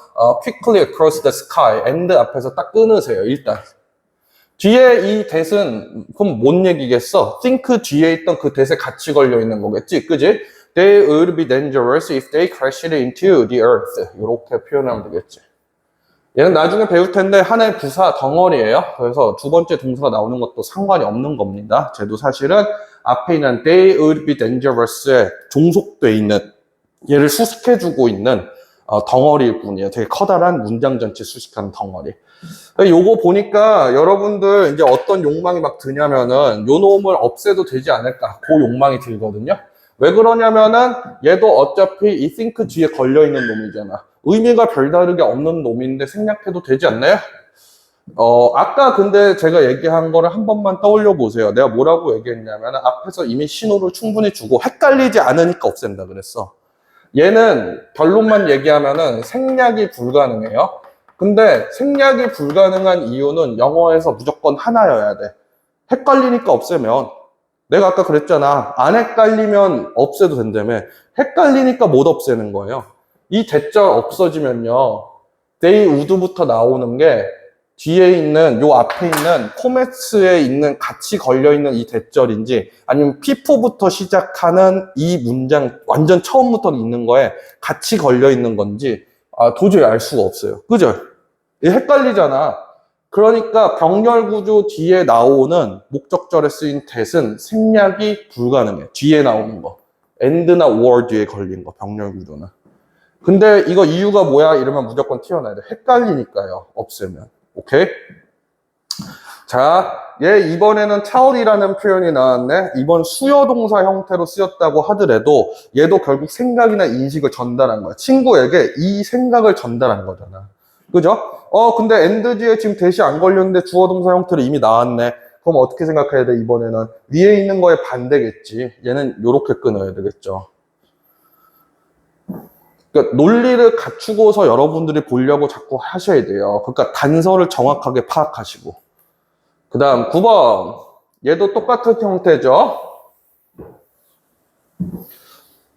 Quickly across the sky. and 앞에서 딱 끊으세요. 일단. 뒤에 이 that은 그럼 뭔 얘기겠어? think 뒤에 있던 그 that에 같이 걸려 있는 거겠지. 그지? They would be dangerous if they crashed into the earth. 이렇게 표현하면 되겠지. 얘는 나중에 배울 텐데 하나의 부사 덩어리예요. 그래서 두 번째 동사가 나오는 것도 상관이 없는 겁니다. 쟤도 사실은 앞에 있는 they would be dangerous에 종속돼 있는 얘를 수식해주고 있는 덩어리일 뿐이에요. 되게 커다란 문장 전체 수식하는 덩어리. 요거 보니까 여러분들 이제 어떤 욕망이 막 드냐면은 요 놈을 없애도 되지 않을까 그 욕망이 들거든요. 왜 그러냐면은 얘도 어차피 이 think 뒤에 걸려있는 놈이잖아. 의미가 별다르게 없는 놈인데 생략해도 되지 않나요? 아까 근데 제가 얘기한 거를 한 번만 떠올려 보세요. 내가 뭐라고 얘기했냐면 앞에서 이미 신호를 충분히 주고 헷갈리지 않으니까 없앤다 그랬어. 얘는 결론만 얘기하면은 생략이 불가능해요. 근데 생략이 불가능한 이유는 영어에서 무조건 하나여야 돼. 헷갈리니까 없애면. 내가 아까 그랬잖아. 안 헷갈리면 없애도 된다며. 헷갈리니까 못 없애는 거예요. 이 대절 없어지면요. they would부터 나오는 게 뒤에 있는 요 앞에 있는 코메츠에 있는 같이 걸려있는 이 대절인지 아니면 P4부터 시작하는 이 문장 완전 처음부터 있는 거에 같이 걸려있는 건지 도저히 알 수가 없어요. 그죠? 헷갈리잖아. 그러니까 병렬 구조 뒤에 나오는 목적절에 쓰인 that은 생략이 불가능해. 뒤에 나오는 거. and나 or 뒤에 걸린 거, 병렬 구조는. 근데 이거 이유가 뭐야? 이러면 무조건 튀어나야 돼. 헷갈리니까요. 없애면. 오케이? 자, 얘 이번에는 child이라는 표현이 나왔네. 이번 수요동사 형태로 쓰였다고 하더라도 얘도 결국 생각이나 인식을 전달한 거야. 친구에게 이 생각을 전달한 거잖아. 그죠? 근데 and 뒤에 지금 대시 안 걸렸는데 주어 동사 형태로 이미 나왔네. 그럼 어떻게 생각해야 돼? 이번에는 위에 있는 거에 반대겠지. 얘는 요렇게 끊어야 되겠죠. 그러니까 논리를 갖추고서 여러분들이 보려고 자꾸 하셔야 돼요. 그러니까 단서를 정확하게 파악하시고. 그 다음 9번. 얘도 똑같은 형태죠.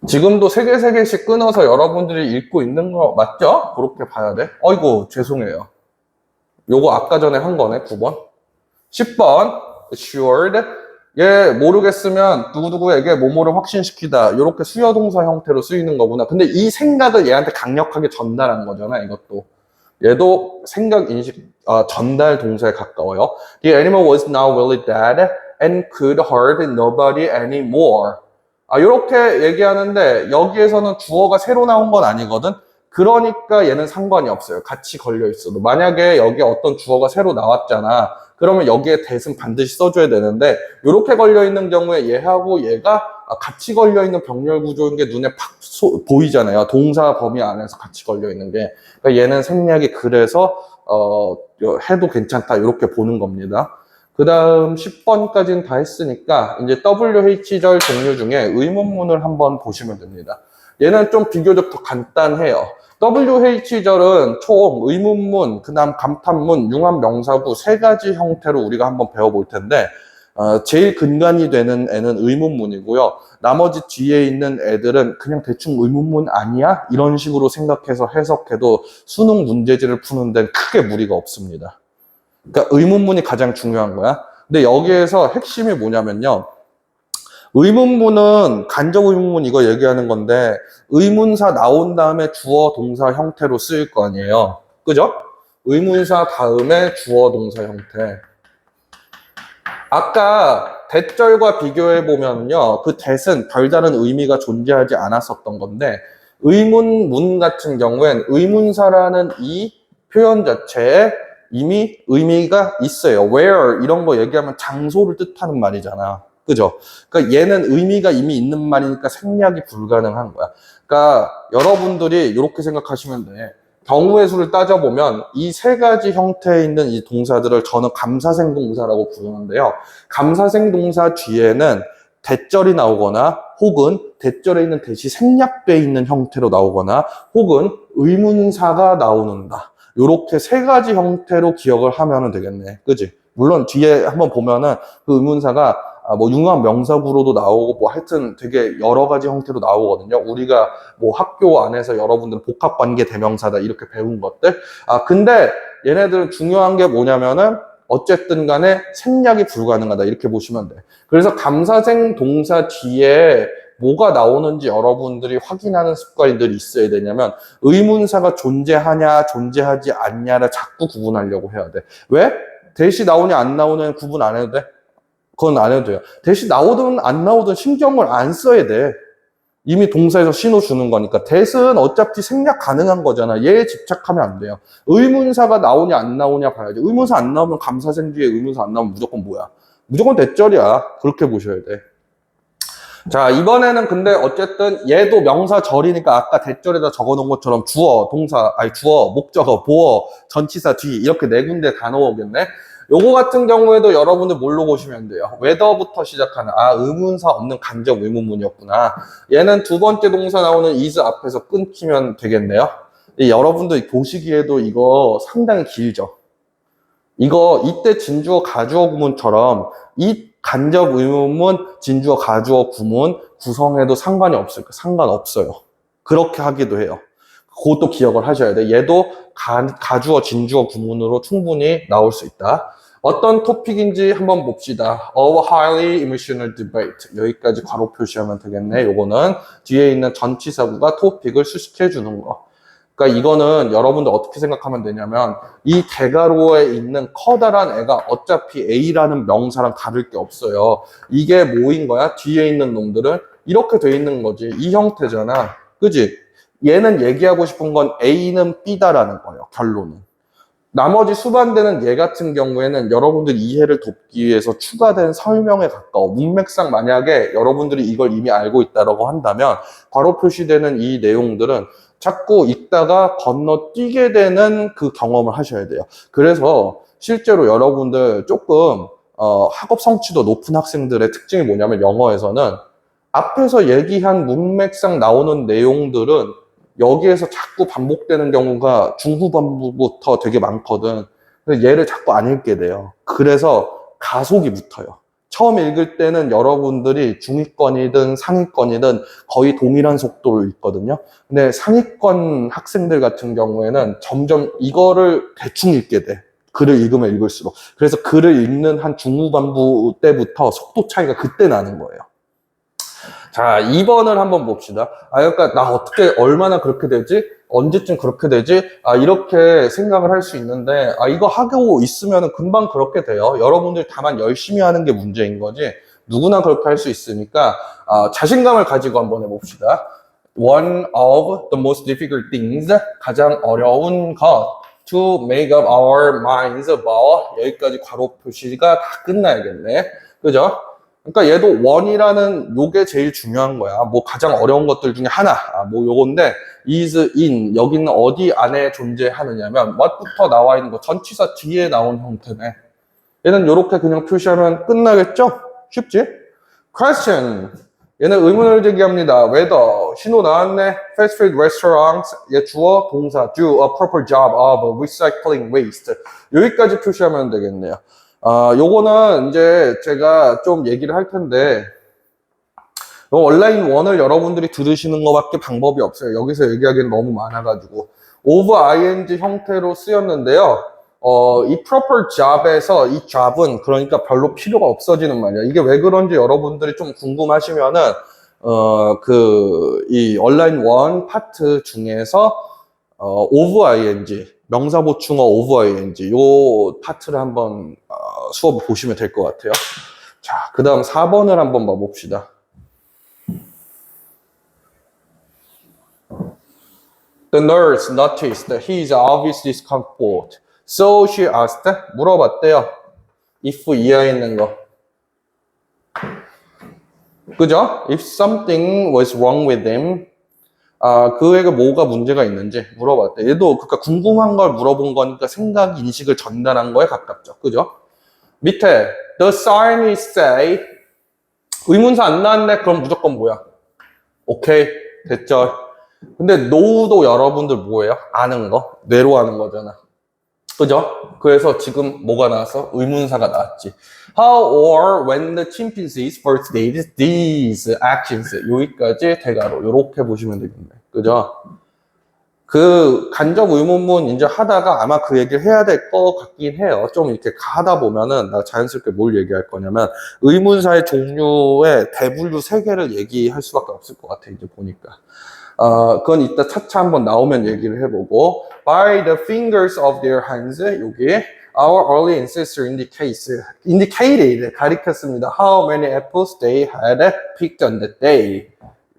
지금도 3개 끊어서 여러분들이 읽고 있는 거 맞죠? 그렇게 봐야 돼. 어이구 죄송해요. 요거 아까 전에 한 거네. 9번. 10번. assured. 얘 모르겠으면 누구누구에게 뭐뭐를 확신시키다. 이렇게 수요동사 형태로 쓰이는 거구나. 근데 이 생각을 얘한테 강력하게 전달한 거잖아. 이것도. 얘도 생각 인식 전달 동사에 가까워요. The animal was now really dead and could hurt nobody anymore. 이렇게 얘기하는데 여기에서는 주어가 새로 나온 건 아니거든. 그러니까 얘는 상관이 없어요. 같이 걸려 있어도. 만약에 여기에 어떤 주어가 새로 나왔잖아. 그러면 여기에 that은 반드시 써줘야 되는데 이렇게 걸려있는 경우에 얘하고 얘가 같이 걸려있는 병렬 구조인 게 눈에 팍 보이잖아요. 동사 범위 안에서 같이 걸려있는 게. 그러니까 얘는 생략이 그래서 해도 괜찮다 이렇게 보는 겁니다. 그 다음 10번까지는 다 했으니까 이제 WH절 종류 중에 의문문을 한번 보시면 됩니다. 얘는 좀 비교적 더 간단해요. WH절은 총 의문문, 그 다음 감탄문, 융합명사구 3가지 형태로 우리가 한번 배워볼 텐데 제일 근간이 되는 애는 의문문이고요. 나머지 뒤에 있는 애들은 그냥 대충 의문문 아니야? 이런 식으로 생각해서 해석해도 수능 문제지를 푸는 데는 크게 무리가 없습니다. 그러니까 의문문이 가장 중요한 거야. 근데 여기에서 핵심이 뭐냐면요. 의문문은 간접 의문문 이거 얘기하는 건데 의문사 나온 다음에 주어 동사 형태로 쓰일 거 아니에요. 그죠? 의문사 다음에 주어 동사 형태. 아까 대절과 비교해 보면요. 그 that은 별다른 의미가 존재하지 않았었던 건데 의문문 같은 경우엔 의문사라는 이 표현 자체에 이미 의미가 있어요. where 이런 거 얘기하면 장소를 뜻하는 말이잖아. 그죠? 그러니까 얘는 의미가 이미 있는 말이니까 생략이 불가능한 거야. 그러니까 여러분들이 이렇게 생각하시면 돼. 경우의 수를 따져보면 이 세 가지 형태에 있는 이 동사들을 저는 감사생 동사라고 부르는데요. 감사생 동사 뒤에는 대절이 나오거나 혹은 대절에 있는 대시 생략돼 있는 형태로 나오거나 혹은 의문사가 나오는다. 요렇게 세 가지 형태로 기억을 하면 되겠네. 그지? 물론 뒤에 한번 보면은 그 의문사가 뭐 융합 명사구로도 나오고 뭐 하여튼 되게 여러 가지 형태로 나오거든요. 우리가 뭐 학교 안에서 여러분들은 복합관계 대명사다 이렇게 배운 것들. 근데 얘네들은 중요한 게 뭐냐면은 어쨌든 간에 생략이 불가능하다 이렇게 보시면 돼. 그래서 감사생 동사 뒤에 뭐가 나오는지 여러분들이 확인하는 습관이 늘 있어야 되냐면 의문사가 존재하냐 존재하지 않냐를 자꾸 구분하려고 해야 돼. 왜? 대시 나오냐 안 나오냐는 구분 안 해도 돼? 그건 안 해도 돼요. 대시 나오든 안 나오든 신경을 안 써야 돼. 이미 동사에서 신호 주는 거니까. 대신 어차피 생략 가능한 거잖아. 얘에 집착하면 안 돼요. 의문사가 나오냐 안 나오냐 봐야지. 의문사 안 나오면 감사생 뒤에 의문사 안 나오면 무조건 뭐야? 무조건 대절이야. 그렇게 보셔야 돼. 자, 이번에는 근데 어쨌든 얘도 명사절이니까 아까 대절에다 적어놓은 것처럼 주어, 동사, 주어, 목적어, 보어, 전치사 뒤 이렇게 네 군데 다 넣어오겠네. 요거 같은 경우에도 여러분들 뭘로 보시면 돼요? whether부터 시작하는 의문사 없는 간접 의문문이었구나. 얘는 두 번째 동사 나오는 is 앞에서 끊기면 되겠네요. 여러분들 보시기에도 이거 상당히 길죠? 이거 이때 진주어 가주어 구문처럼 이 간접 의문문, 진주어 가주어 구문 구성해도 상관이 없을까? 상관없어요. 그렇게 하기도 해요. 그것도 기억을 하셔야 돼. 얘도 가주어, 진주어 구문으로 충분히 나올 수 있다. 어떤 토픽인지 한번 봅시다. A highly emotional debate. 여기까지 괄호 표시하면 되겠네. 요거는 뒤에 있는 전치사구가 토픽을 수식해 주는 거. 그러니까 이거는 여러분들 어떻게 생각하면 되냐면 이 대괄호에 있는 커다란 애가 어차피 A라는 명사랑 다를 게 없어요. 이게 뭐인 거야? 뒤에 있는 놈들은 이렇게 돼 있는 거지. 이 형태잖아. 그지? 얘는 얘기하고 싶은 건 A는 B다라는 거예요. 결론은. 나머지 수반되는 얘 같은 경우에는 여러분들 이해를 돕기 위해서 추가된 설명에 가까워. 문맥상 만약에 여러분들이 이걸 이미 알고 있다라고 한다면 괄호 표시되는 이 내용들은 자꾸 읽다가 건너뛰게 되는 그 경험을 하셔야 돼요. 그래서 실제로 여러분들 조금 학업 성취도 높은 학생들의 특징이 뭐냐면 영어에서는 앞에서 얘기한 문맥상 나오는 내용들은 여기에서 자꾸 반복되는 경우가 중후반부부터 되게 많거든. 그래서 얘를 자꾸 안 읽게 돼요. 그래서 가속이 붙어요. 처음 읽을 때는 여러분들이 중위권이든 상위권이든 거의 동일한 속도로 읽거든요. 근데 상위권 학생들 같은 경우에는 점점 이거를 대충 읽게 돼. 글을 읽으면 읽을수록. 그래서 글을 읽는 한 중후반부 때부터 속도 차이가 그때 나는 거예요. 자, 2번을 한번 봅시다. 그러니까 나 어떻게 얼마나 그렇게 되지? 언제쯤 그렇게 되지? 이렇게 생각을 할 수 있는데 이거 하고 있으면 금방 그렇게 돼요. 여러분들 다만 열심히 하는 게 문제인 거지 누구나 그렇게 할 수 있으니까 자신감을 가지고 한번 해봅시다. One of the most difficult things, 가장 어려운 것 to make up our minds about, 여기까지 괄호 표시가 다 끝나야겠네. 그죠? 그러니까 얘도 원이라는 요게 제일 중요한 거야. 뭐 가장 어려운 것들 중에 하나. 뭐 요건데 is in 여기는 어디 안에 존재하느냐면 what부터 나와 있는 거 전치사 뒤에 나온 형태네. 얘는 요렇게 그냥 표시하면 끝나겠죠? 쉽지? question. 얘는 의문을 제기합니다. whether 신호 나왔네. fast food restaurants 얘 주어 동사 do a proper job of recycling waste. 여기까지 표시하면 되겠네요. 요거는 이제 제가 좀 얘기를 할 텐데, 온라인 원을 여러분들이 들으시는 것밖에 방법이 없어요. 여기서 얘기하기는 너무 많아가지고. of ing 형태로 쓰였는데요. 이 proper job에서 이 job은 그러니까 별로 필요가 없어지는 말이야. 이게 왜 그런지 여러분들이 좀 궁금하시면은, 이 온라인 원 파트 중에서, of ing, 명사 보충어 of ing, 요 파트를 한번, 수업 보시면 될 것 같아요. 자, 그 다음 4번을 한번 봐봅시다. The nurse noticed his obvious discomfort. So she asked, 물어봤대요. if 이하에 있는 거. 그죠? If something was wrong with him, 그에게 뭐가 문제가 있는지 물어봤대. 얘도 그러니까 궁금한 걸 물어본 거니까 생각, 인식을 전달한 거에 가깝죠. 그죠? 밑에 the scientists say 의문사 안 나왔네? 그럼 무조건 뭐야? 오케이, 됐죠? 근데 know도 여러분들 뭐예요? 아는 거? 뇌로 아는 거잖아. 그죠? 그래서 지금 뭐가 나왔어? 의문사가 나왔지. How or when the chimpanzees first did these actions. 여기까지 대가로 이렇게 보시면 되겠네. 그죠? 그 간접 의문문 이제 하다가 아마 그 얘기를 해야 될 것 같긴 해요. 좀 이렇게 하다 보면은 나 자연스럽게 뭘 얘기할 거냐면 의문사의 종류의 대분류 3개를 얘기할 수밖에 없을 것 같아. 이제 보니까. 그건 이따 차차 한번 나오면 얘기를 해보고 by the fingers of their hands 여기 our early ancestors indicated 가리켰습니다. How many apples they had picked on that day.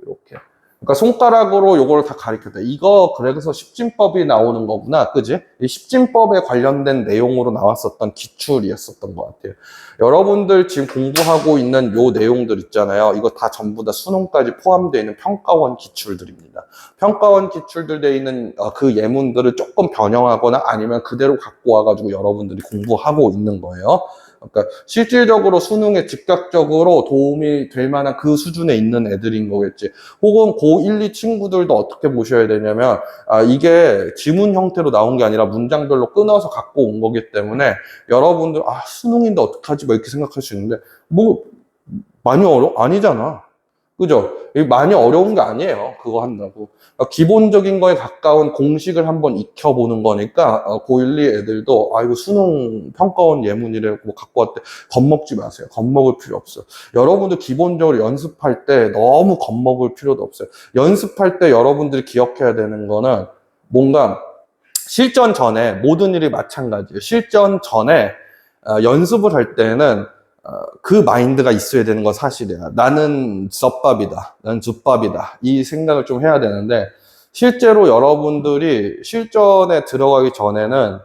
이렇게. 그러니까 손가락으로 요거를 다 가리켰다. 이거 그래서 십진법이 나오는 거구나. 그지? 이 십진법에 관련된 내용으로 나왔었던 기출이었었던 것 같아요. 여러분들 지금 공부하고 있는 요 내용들 있잖아요. 이거 다 전부 다 수능까지 포함되어 있는 평가원 기출들입니다. 평가원 기출들 되어 있는 그 예문들을 조금 변형하거나 아니면 그대로 갖고 와가지고 여러분들이 공부하고 있는 거예요. 그러니까 실질적으로 수능에 즉각적으로 도움이 될 만한 그 수준에 있는 애들인 거겠지. 혹은 고1, 2 친구들도 어떻게 보셔야 되냐면 이게 지문 형태로 나온 게 아니라 문장별로 끊어서 갖고 온 거기 때문에 여러분들 수능인데 어떡하지? 뭐 이렇게 생각할 수 있는데 뭐 많이 아니잖아. 그죠? 많이 어려운 게 아니에요. 그거 한다고. 기본적인 거에 가까운 공식을 한번 익혀보는 거니까 고1, 2 애들도 이거 수능 평가원 예문이래 뭐 갖고 왔대. 겁먹지 마세요. 겁먹을 필요 없어요. 여러분들 기본적으로 연습할 때 너무 겁먹을 필요도 없어요. 연습할 때 여러분들이 기억해야 되는 거는 뭔가 실전 전에 모든 일이 마찬가지예요. 실전 전에 연습을 할 때는 그 마인드가 있어야 되는 건 사실이야. 나는 섭밥이다. 나는 줍밥이다. 이 생각을 좀 해야 되는데 실제로 여러분들이 실전에 들어가기 전에는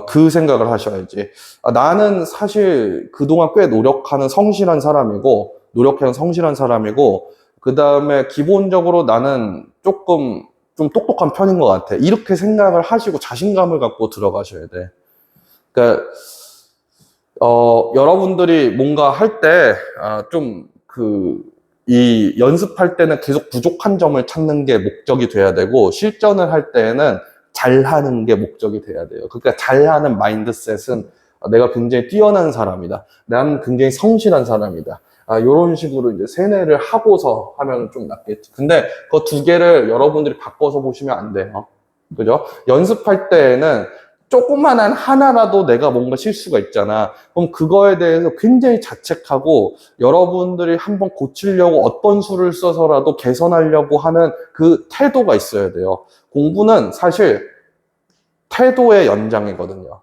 그 생각을 하셔야지. 나는 사실 그동안 꽤 노력하는 성실한 사람이고 그 다음에 기본적으로 나는 조금 좀 똑똑한 편인 것 같아. 이렇게 생각을 하시고 자신감을 갖고 들어가셔야 돼. 그러니까 여러분들이 뭔가 할 때, 이 연습할 때는 계속 부족한 점을 찾는 게 목적이 돼야 되고, 실전을 할 때는 잘하는 게 목적이 돼야 돼요. 그러니까 잘하는 마인드셋은 내가 굉장히 뛰어난 사람이다. 난 굉장히 성실한 사람이다. 이런 식으로 이제 세뇌를 하고서 하면 좀 낫겠지. 근데 그 2개를 여러분들이 바꿔서 보시면 안 돼요. 그죠? 연습할 때에는 조그만한 하나라도 내가 뭔가 실수가 있잖아. 그럼 그거에 대해서 굉장히 자책하고 여러분들이 한번 고치려고 어떤 수를 써서라도 개선하려고 하는 그 태도가 있어야 돼요. 공부는 사실 태도의 연장이거든요.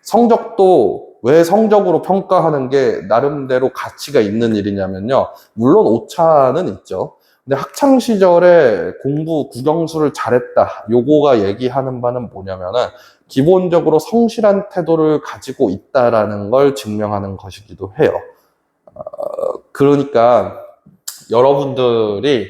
성적도 왜 성적으로 평가하는 게 나름대로 가치가 있는 일이냐면요. 물론 오차는 있죠. 근데 학창 시절에 공부 국영수를 잘했다. 요거가 얘기하는 바는 뭐냐면은 기본적으로 성실한 태도를 가지고 있다라는 걸 증명하는 것이기도 해요. 그러니까 여러분들이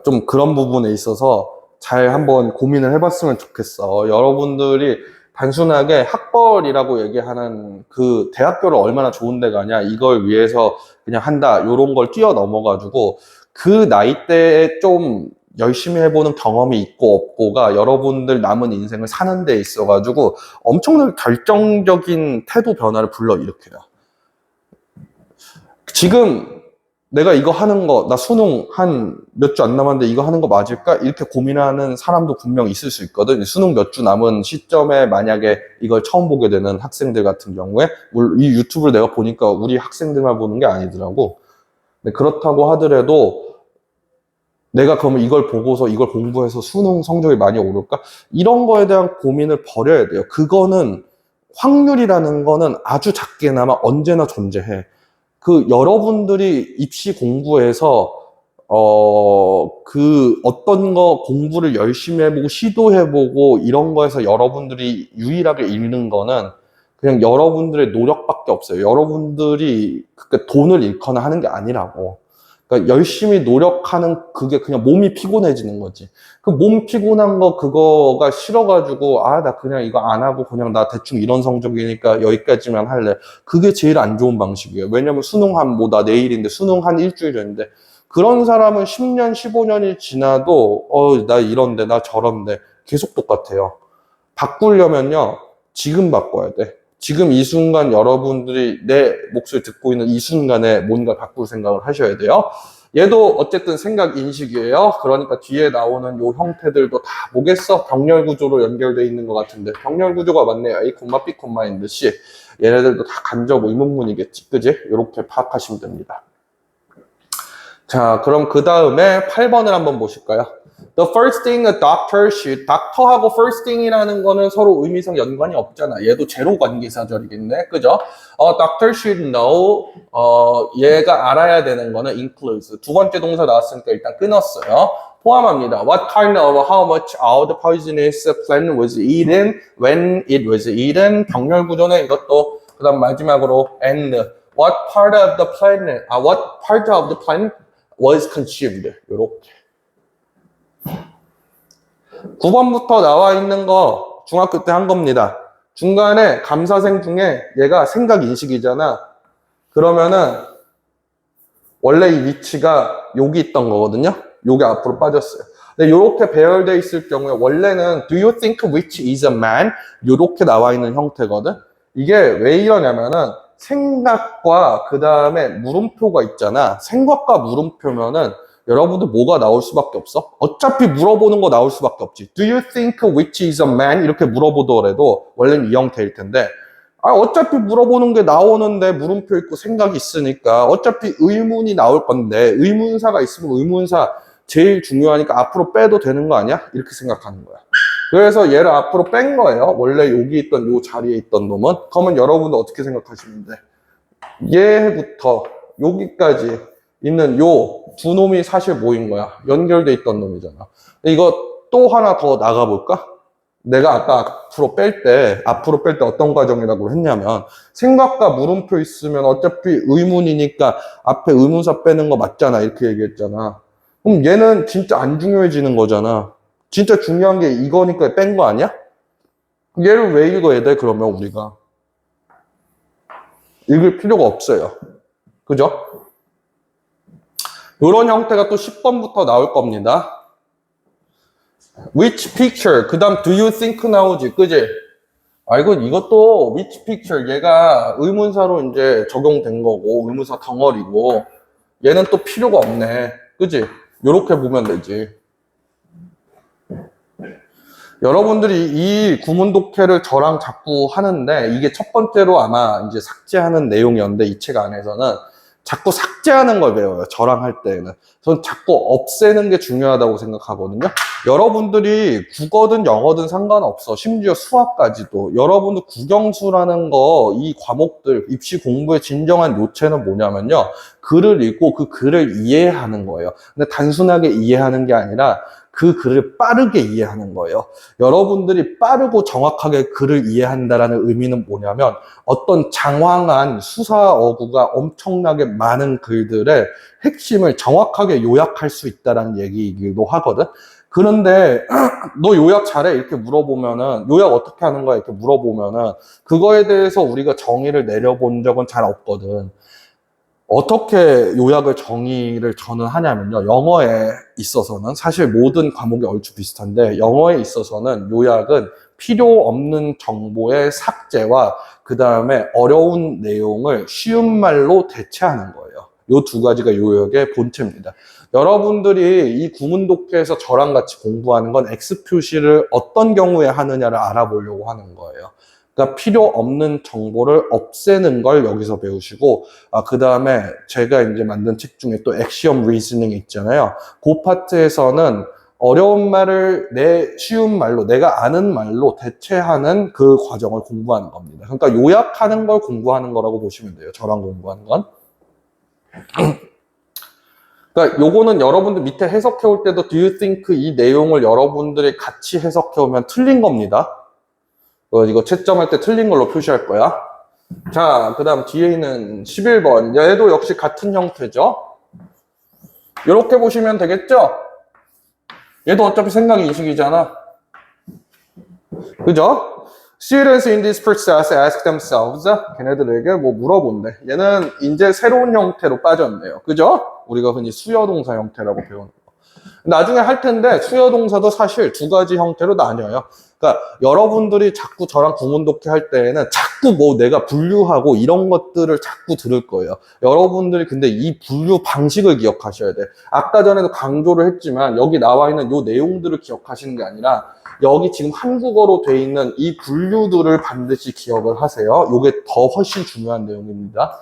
좀 그런 부분에 있어서 잘 한번 고민을 해봤으면 좋겠어. 여러분들이 단순하게 학벌이라고 얘기하는 그 대학교를 얼마나 좋은 데 가냐 이걸 위해서 그냥 한다 이런 걸 뛰어넘어가지고 그 나이대에 좀 열심히 해보는 경험이 있고 없고가 여러분들 남은 인생을 사는 데 있어가지고 엄청나게 결정적인 태도 변화를 불러일으켜요. 지금 내가 이거 하는 거, 나 수능 한 몇 주 안 남았는데 이거 하는 거 맞을까? 이렇게 고민하는 사람도 분명 있을 수 있거든. 수능 몇 주 남은 시점에 만약에 이걸 처음 보게 되는 학생들 같은 경우에, 이 유튜브를 내가 보니까 우리 학생들만 보는 게 아니더라고. 근데 그렇다고 하더라도 내가 그러면 이걸 보고서 이걸 공부해서 수능 성적이 많이 오를까? 이런 거에 대한 고민을 버려야 돼요. 그거는 확률이라는 거는 아주 작게나마 언제나 존재해. 그 여러분들이 입시 공부에서 그 어떤 거 공부를 열심히 해보고 시도해보고 이런 거에서 여러분들이 유일하게 잃는 거는 그냥 여러분들의 노력밖에 없어요. 여러분들이 돈을 잃거나 하는 게 아니라고. 그러니까 열심히 노력하는 그게 그냥 몸이 피곤해지는 거지. 그 몸 피곤한 거 그거가 싫어가지고 아, 나 그냥 이거 안 하고 그냥 나 대충 이런 성적이니까 여기까지만 할래. 그게 제일 안 좋은 방식이에요. 왜냐면 수능 나 내일인데 수능 한 일주일인데 그런 사람은 10년, 15년이 지나도 나 이런데 나 저런데 계속 똑같아요. 바꾸려면요. 지금 바꿔야 돼. 지금 이 순간 여러분들이 내 목소리 듣고 있는 이 순간에 뭔가 바꿀 생각을 하셔야 돼요. 얘도 어쨌든 생각 인식이에요. 그러니까 뒤에 나오는 요 형태들도 다 뭐겠어? 병렬 구조로 연결되어 있는 것 같은데 병렬 구조가 맞네요. A, B, 인데 C. 얘네들도 다 간접 의문문이겠지. 그지? 이렇게 파악하시면 됩니다. 자, 그럼 그 다음에 8번을 한번 보실까요? The first thing a doctor should, doctor하고 first thing이라는 거는 서로 의미상 연관이 없잖아. 얘도 제로 관계사절이겠네. 그죠? Doctor should know, 얘가 알아야 되는 거는 includes. 두 번째 동사 나왔으니까 일단 끊었어요. 포함합니다. What kind of, how much of the poisonous plant was eaten, when it was eaten. 병렬 구조는 이것도, 그 다음 마지막으로 and, what part of the plant was consumed. 요렇게. 9번부터 나와 있는 거 중학교 때 한 겁니다. 중간에 감사생 중에 얘가 생각 인식이잖아. 그러면은 원래 이 위치가 여기 있던 거거든요. 여기 앞으로 빠졌어요. 근데 이렇게 배열되어 있을 경우에 원래는 Do you think which is a man? 이렇게 나와 있는 형태거든. 이게 왜 이러냐면은 생각과 그 다음에 물음표가 있잖아. 생각과 물음표면은 여러분들 뭐가 나올 수밖에 없어? 어차피 물어보는 거 나올 수밖에 없지. Do you think which is a man? 이렇게 물어보더라도 원래는 이 형태일 텐데 어차피 물어보는 게 나오는데 물음표 있고 생각이 있으니까 어차피 의문이 나올 건데 의문사가 있으면 의문사 제일 중요하니까 앞으로 빼도 되는 거 아니야? 이렇게 생각하는 거야. 그래서 얘를 앞으로 뺀 거예요. 원래 여기 있던 요 자리에 있던 놈은. 그러면 여러분들 어떻게 생각하시면 돼? 얘부터 여기까지 있는 요 두 놈이 사실 뭐인 거야? 연결돼 있던 놈이잖아. 이거 또 하나 더 나가볼까? 내가 아까 앞으로 뺄 때 어떤 과정이라고 했냐면 생각과 물음표 있으면 어차피 의문이니까 앞에 의문사 빼는 거 맞잖아. 이렇게 얘기했잖아. 그럼 얘는 진짜 안 중요해지는 거잖아. 진짜 중요한 게 이거니까 뺀 거 아니야? 얘를 왜 읽어야 돼? 그러면 우리가 읽을 필요가 없어요. 그죠? 이런 형태가 또 10번부터 나올 겁니다. Which picture? 그 다음 do you think 나오지, 그지? 이것도 which picture 얘가 의문사로 이제 적용된 거고 의문사 덩어리고 얘는 또 필요가 없네, 그지? 요렇게 보면 되지. 여러분들이 이 구문 독해를 저랑 자꾸 하는데 이게 첫 번째로 아마 이제 삭제하는 내용이었는데 이 책 안에서는 자꾸 삭제하는 걸 배워요. 저랑 할 때는. 전 자꾸 없애는 게 중요하다고 생각하거든요. 여러분들이 국어든 영어든 상관없어. 심지어 수학까지도. 여러분들 국영수라는 거, 이 과목들, 입시 공부의 진정한 요체는 뭐냐면요. 글을 읽고 그 글을 이해하는 거예요. 근데 단순하게 이해하는 게 아니라 그 글을 빠르게 이해하는 거예요. 여러분들이 빠르고 정확하게 글을 이해한다라는 의미는 뭐냐면 어떤 장황한 수사어구가 엄청나게 많은 글들의 핵심을 정확하게 요약할 수 있다는 얘기이기도 하거든. 그런데 너 요약 잘해? 이렇게 물어보면은 요약 어떻게 하는 거야? 이렇게 물어보면은 그거에 대해서 우리가 정의를 내려본 적은 잘 없거든. 어떻게 요약을 정의를 저는 하냐면요. 영어에 있어서는 사실 모든 과목이 얼추 비슷한데 영어에 있어서는 요약은 필요 없는 정보의 삭제와 그 다음에 어려운 내용을 쉬운 말로 대체하는 거예요. 요 두 가지가 요약의 본체입니다. 여러분들이 이 구문 독해에서 저랑 같이 공부하는 건 X 표시를 어떤 경우에 하느냐를 알아보려고 하는 거예요. 그러니까 필요 없는 정보를 없애는 걸 여기서 배우시고, 그 다음에 제가 이제 만든 책 중에 또 액시엄 리즈닝이 있잖아요. 그 파트에서는 어려운 말을 쉬운 말로, 내가 아는 말로 대체하는 그 과정을 공부하는 겁니다. 그러니까 요약하는 걸 공부하는 거라고 보시면 돼요. 저랑 공부하는 건. 그러니까 요거는 여러분들 밑에 해석해 올 때도 do you think 이 내용을 여러분들이 같이 해석해 오면 틀린 겁니다. 이거 채점할 때 틀린 걸로 표시할 거야. 자, 그 다음 뒤에 있는 11번. 얘도 역시 같은 형태죠. 이렇게 보시면 되겠죠? 얘도 어차피 생각 인식이잖아. 그죠? Students in this process ask themselves, 걔네들에게 뭐 물어본대. 얘는 이제 새로운 형태로 빠졌네요. 그죠? 우리가 흔히 수요동사 형태라고 배우는 거. 나중에 할 텐데 수요동사도 사실 두 가지 형태로 나뉘어요. 그러니까 여러분들이 자꾸 저랑 구문독해 할 때에는 자꾸 뭐 내가 분류하고 이런 것들을 자꾸 들을 거예요. 여러분들이 근데 이 분류 방식을 기억하셔야 돼. 아까 전에도 강조를 했지만 여기 나와 있는 요 내용들을 기억하시는 게 아니라 여기 지금 한국어로 돼 있는 이 분류들을 반드시 기억을 하세요. 요게 더 훨씬 중요한 내용입니다.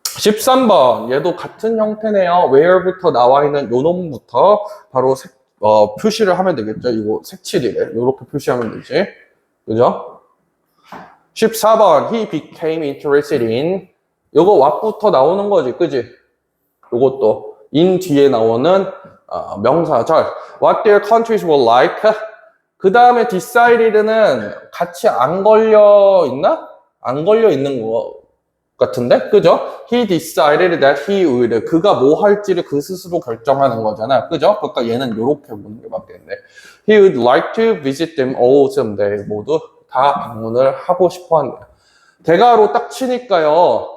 13번 얘도 같은 형태네요. where부터 나와 있는 요 놈부터 바로 표시를 하면 되겠죠. 이거 색칠이래. 요렇게 표시하면 되지. 그죠? 14번 he became interested in 요거 what부터 나오는 거지. 그지? 요것도 in 뒤에 나오는 명사절 what their countries were like. 그 다음에 decided는 같이 안 걸려 있나? 안 걸려 있는 거 같은데? 그죠? He decided that he would. 그가 뭐 할지를 그 스스로 결정하는 거잖아. 그죠? 그러니까 얘는 이렇게 보는 게 맞겠네. He would like to visit them all someday. 모두 다 방문을 하고 싶어 한대요. 대가로 딱 치니까요.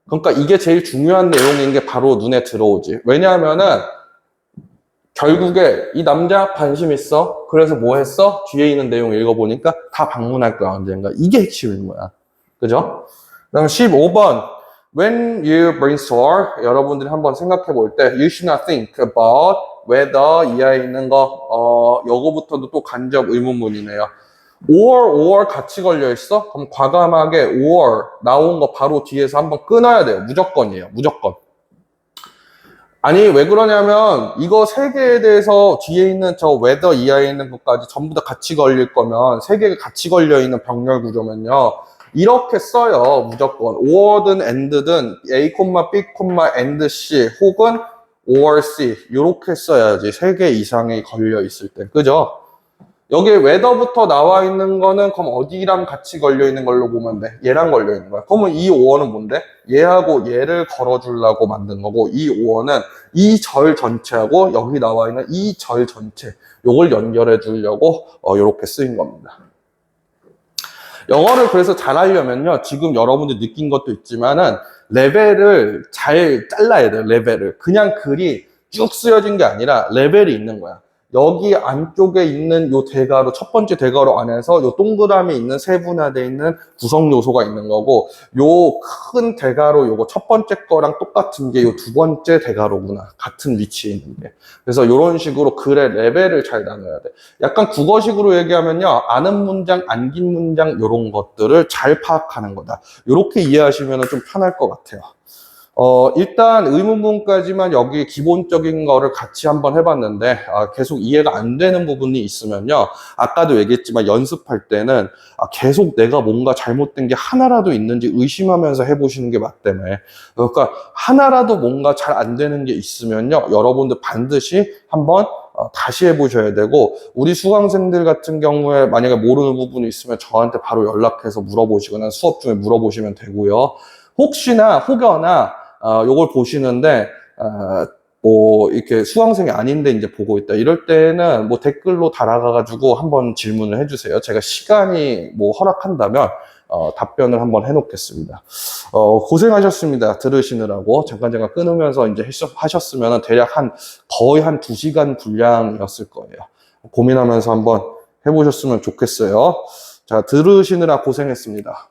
그러니까 이게 제일 중요한 내용인 게 바로 눈에 들어오지. 왜냐하면은 결국에 이 남자 관심 있어. 그래서 뭐 했어? 뒤에 있는 내용 읽어보니까 다 방문할 거야. 언젠가. 이게 핵심인 거야. 그죠? 그다음 15번 When you brainstorm 여러분들이 한번 생각해 볼 때 You should not think about whether 이하에 있는 거 요거부터도 또 간접 의문문이네요. or 같이 걸려 있어? 그럼 과감하게 or 나온 거 바로 뒤에서 한번 끊어야 돼요. 무조건이에요. 무조건. 아니 왜 그러냐면 이거 세 개에 대해서 뒤에 있는 저 whether 이하에 있는 것까지 전부 다 같이 걸릴 거면 세 개가 같이 걸려 있는 병렬 구조면요. 이렇게 써요. 무조건. or든 and든 A, B, and C 혹은 or C 이렇게 써야지. 3개 이상이 걸려 있을 때. 그죠? 여기에 whether부터 나와 있는 거는 그럼 어디랑 같이 걸려 있는 걸로 보면 돼? 얘랑 걸려 있는 거야. 그러면 이 or는 뭔데? 얘하고 얘를 걸어주려고 만든 거고 이 or는 이 절 전체하고 여기 나와 있는 이 절 전체 요걸 연결해 주려고 이렇게 쓰인 겁니다. 영어를 그래서 잘하려면요. 지금 여러분들 느낀 것도 있지만은 레벨을 잘 잘라야 돼요. 레벨을. 그냥 글이 쭉 쓰여진 게 아니라 레벨이 있는 거야. 여기 안쪽에 있는 요 대괄호, 첫 번째 대괄호 안에서 요 동그라미 있는 세분화되어 있는 구성 요소가 있는 거고, 요 큰 대괄호 요거 첫 번째 거랑 똑같은 게 요 두 번째 대괄호구나. 같은 위치에 있는 게. 그래서 요런 식으로 글의 레벨을 잘 나눠야 돼. 약간 국어식으로 얘기하면요. 아는 문장, 안 긴 문장 요런 것들을 잘 파악하는 거다. 요렇게 이해하시면 좀 편할 것 같아요. 일단 의문문까지만 여기 기본적인 거를 같이 한번 해봤는데 계속 이해가 안 되는 부분이 있으면요. 아까도 얘기했지만 연습할 때는 계속 내가 뭔가 잘못된 게 하나라도 있는지 의심하면서 해보시는 게 맞다며. 그러니까 하나라도 뭔가 잘 안 되는 게 있으면요. 여러분들 반드시 한번 다시 해보셔야 되고 우리 수강생들 같은 경우에 만약에 모르는 부분이 있으면 저한테 바로 연락해서 물어보시거나 수업 중에 물어보시면 되고요. 혹여나 요걸 보시는데, 뭐, 이렇게 수강생이 아닌데 이제 보고 있다. 이럴 때는 뭐 댓글로 달아가가지고 한번 질문을 해주세요. 제가 시간이 뭐 허락한다면, 답변을 한번 해놓겠습니다. 고생하셨습니다. 들으시느라고. 잠깐 끊으면서 이제 하셨으면 대략 거의 한 2시간 분량이었을 거예요. 고민하면서 한번 해보셨으면 좋겠어요. 자, 들으시느라 고생했습니다.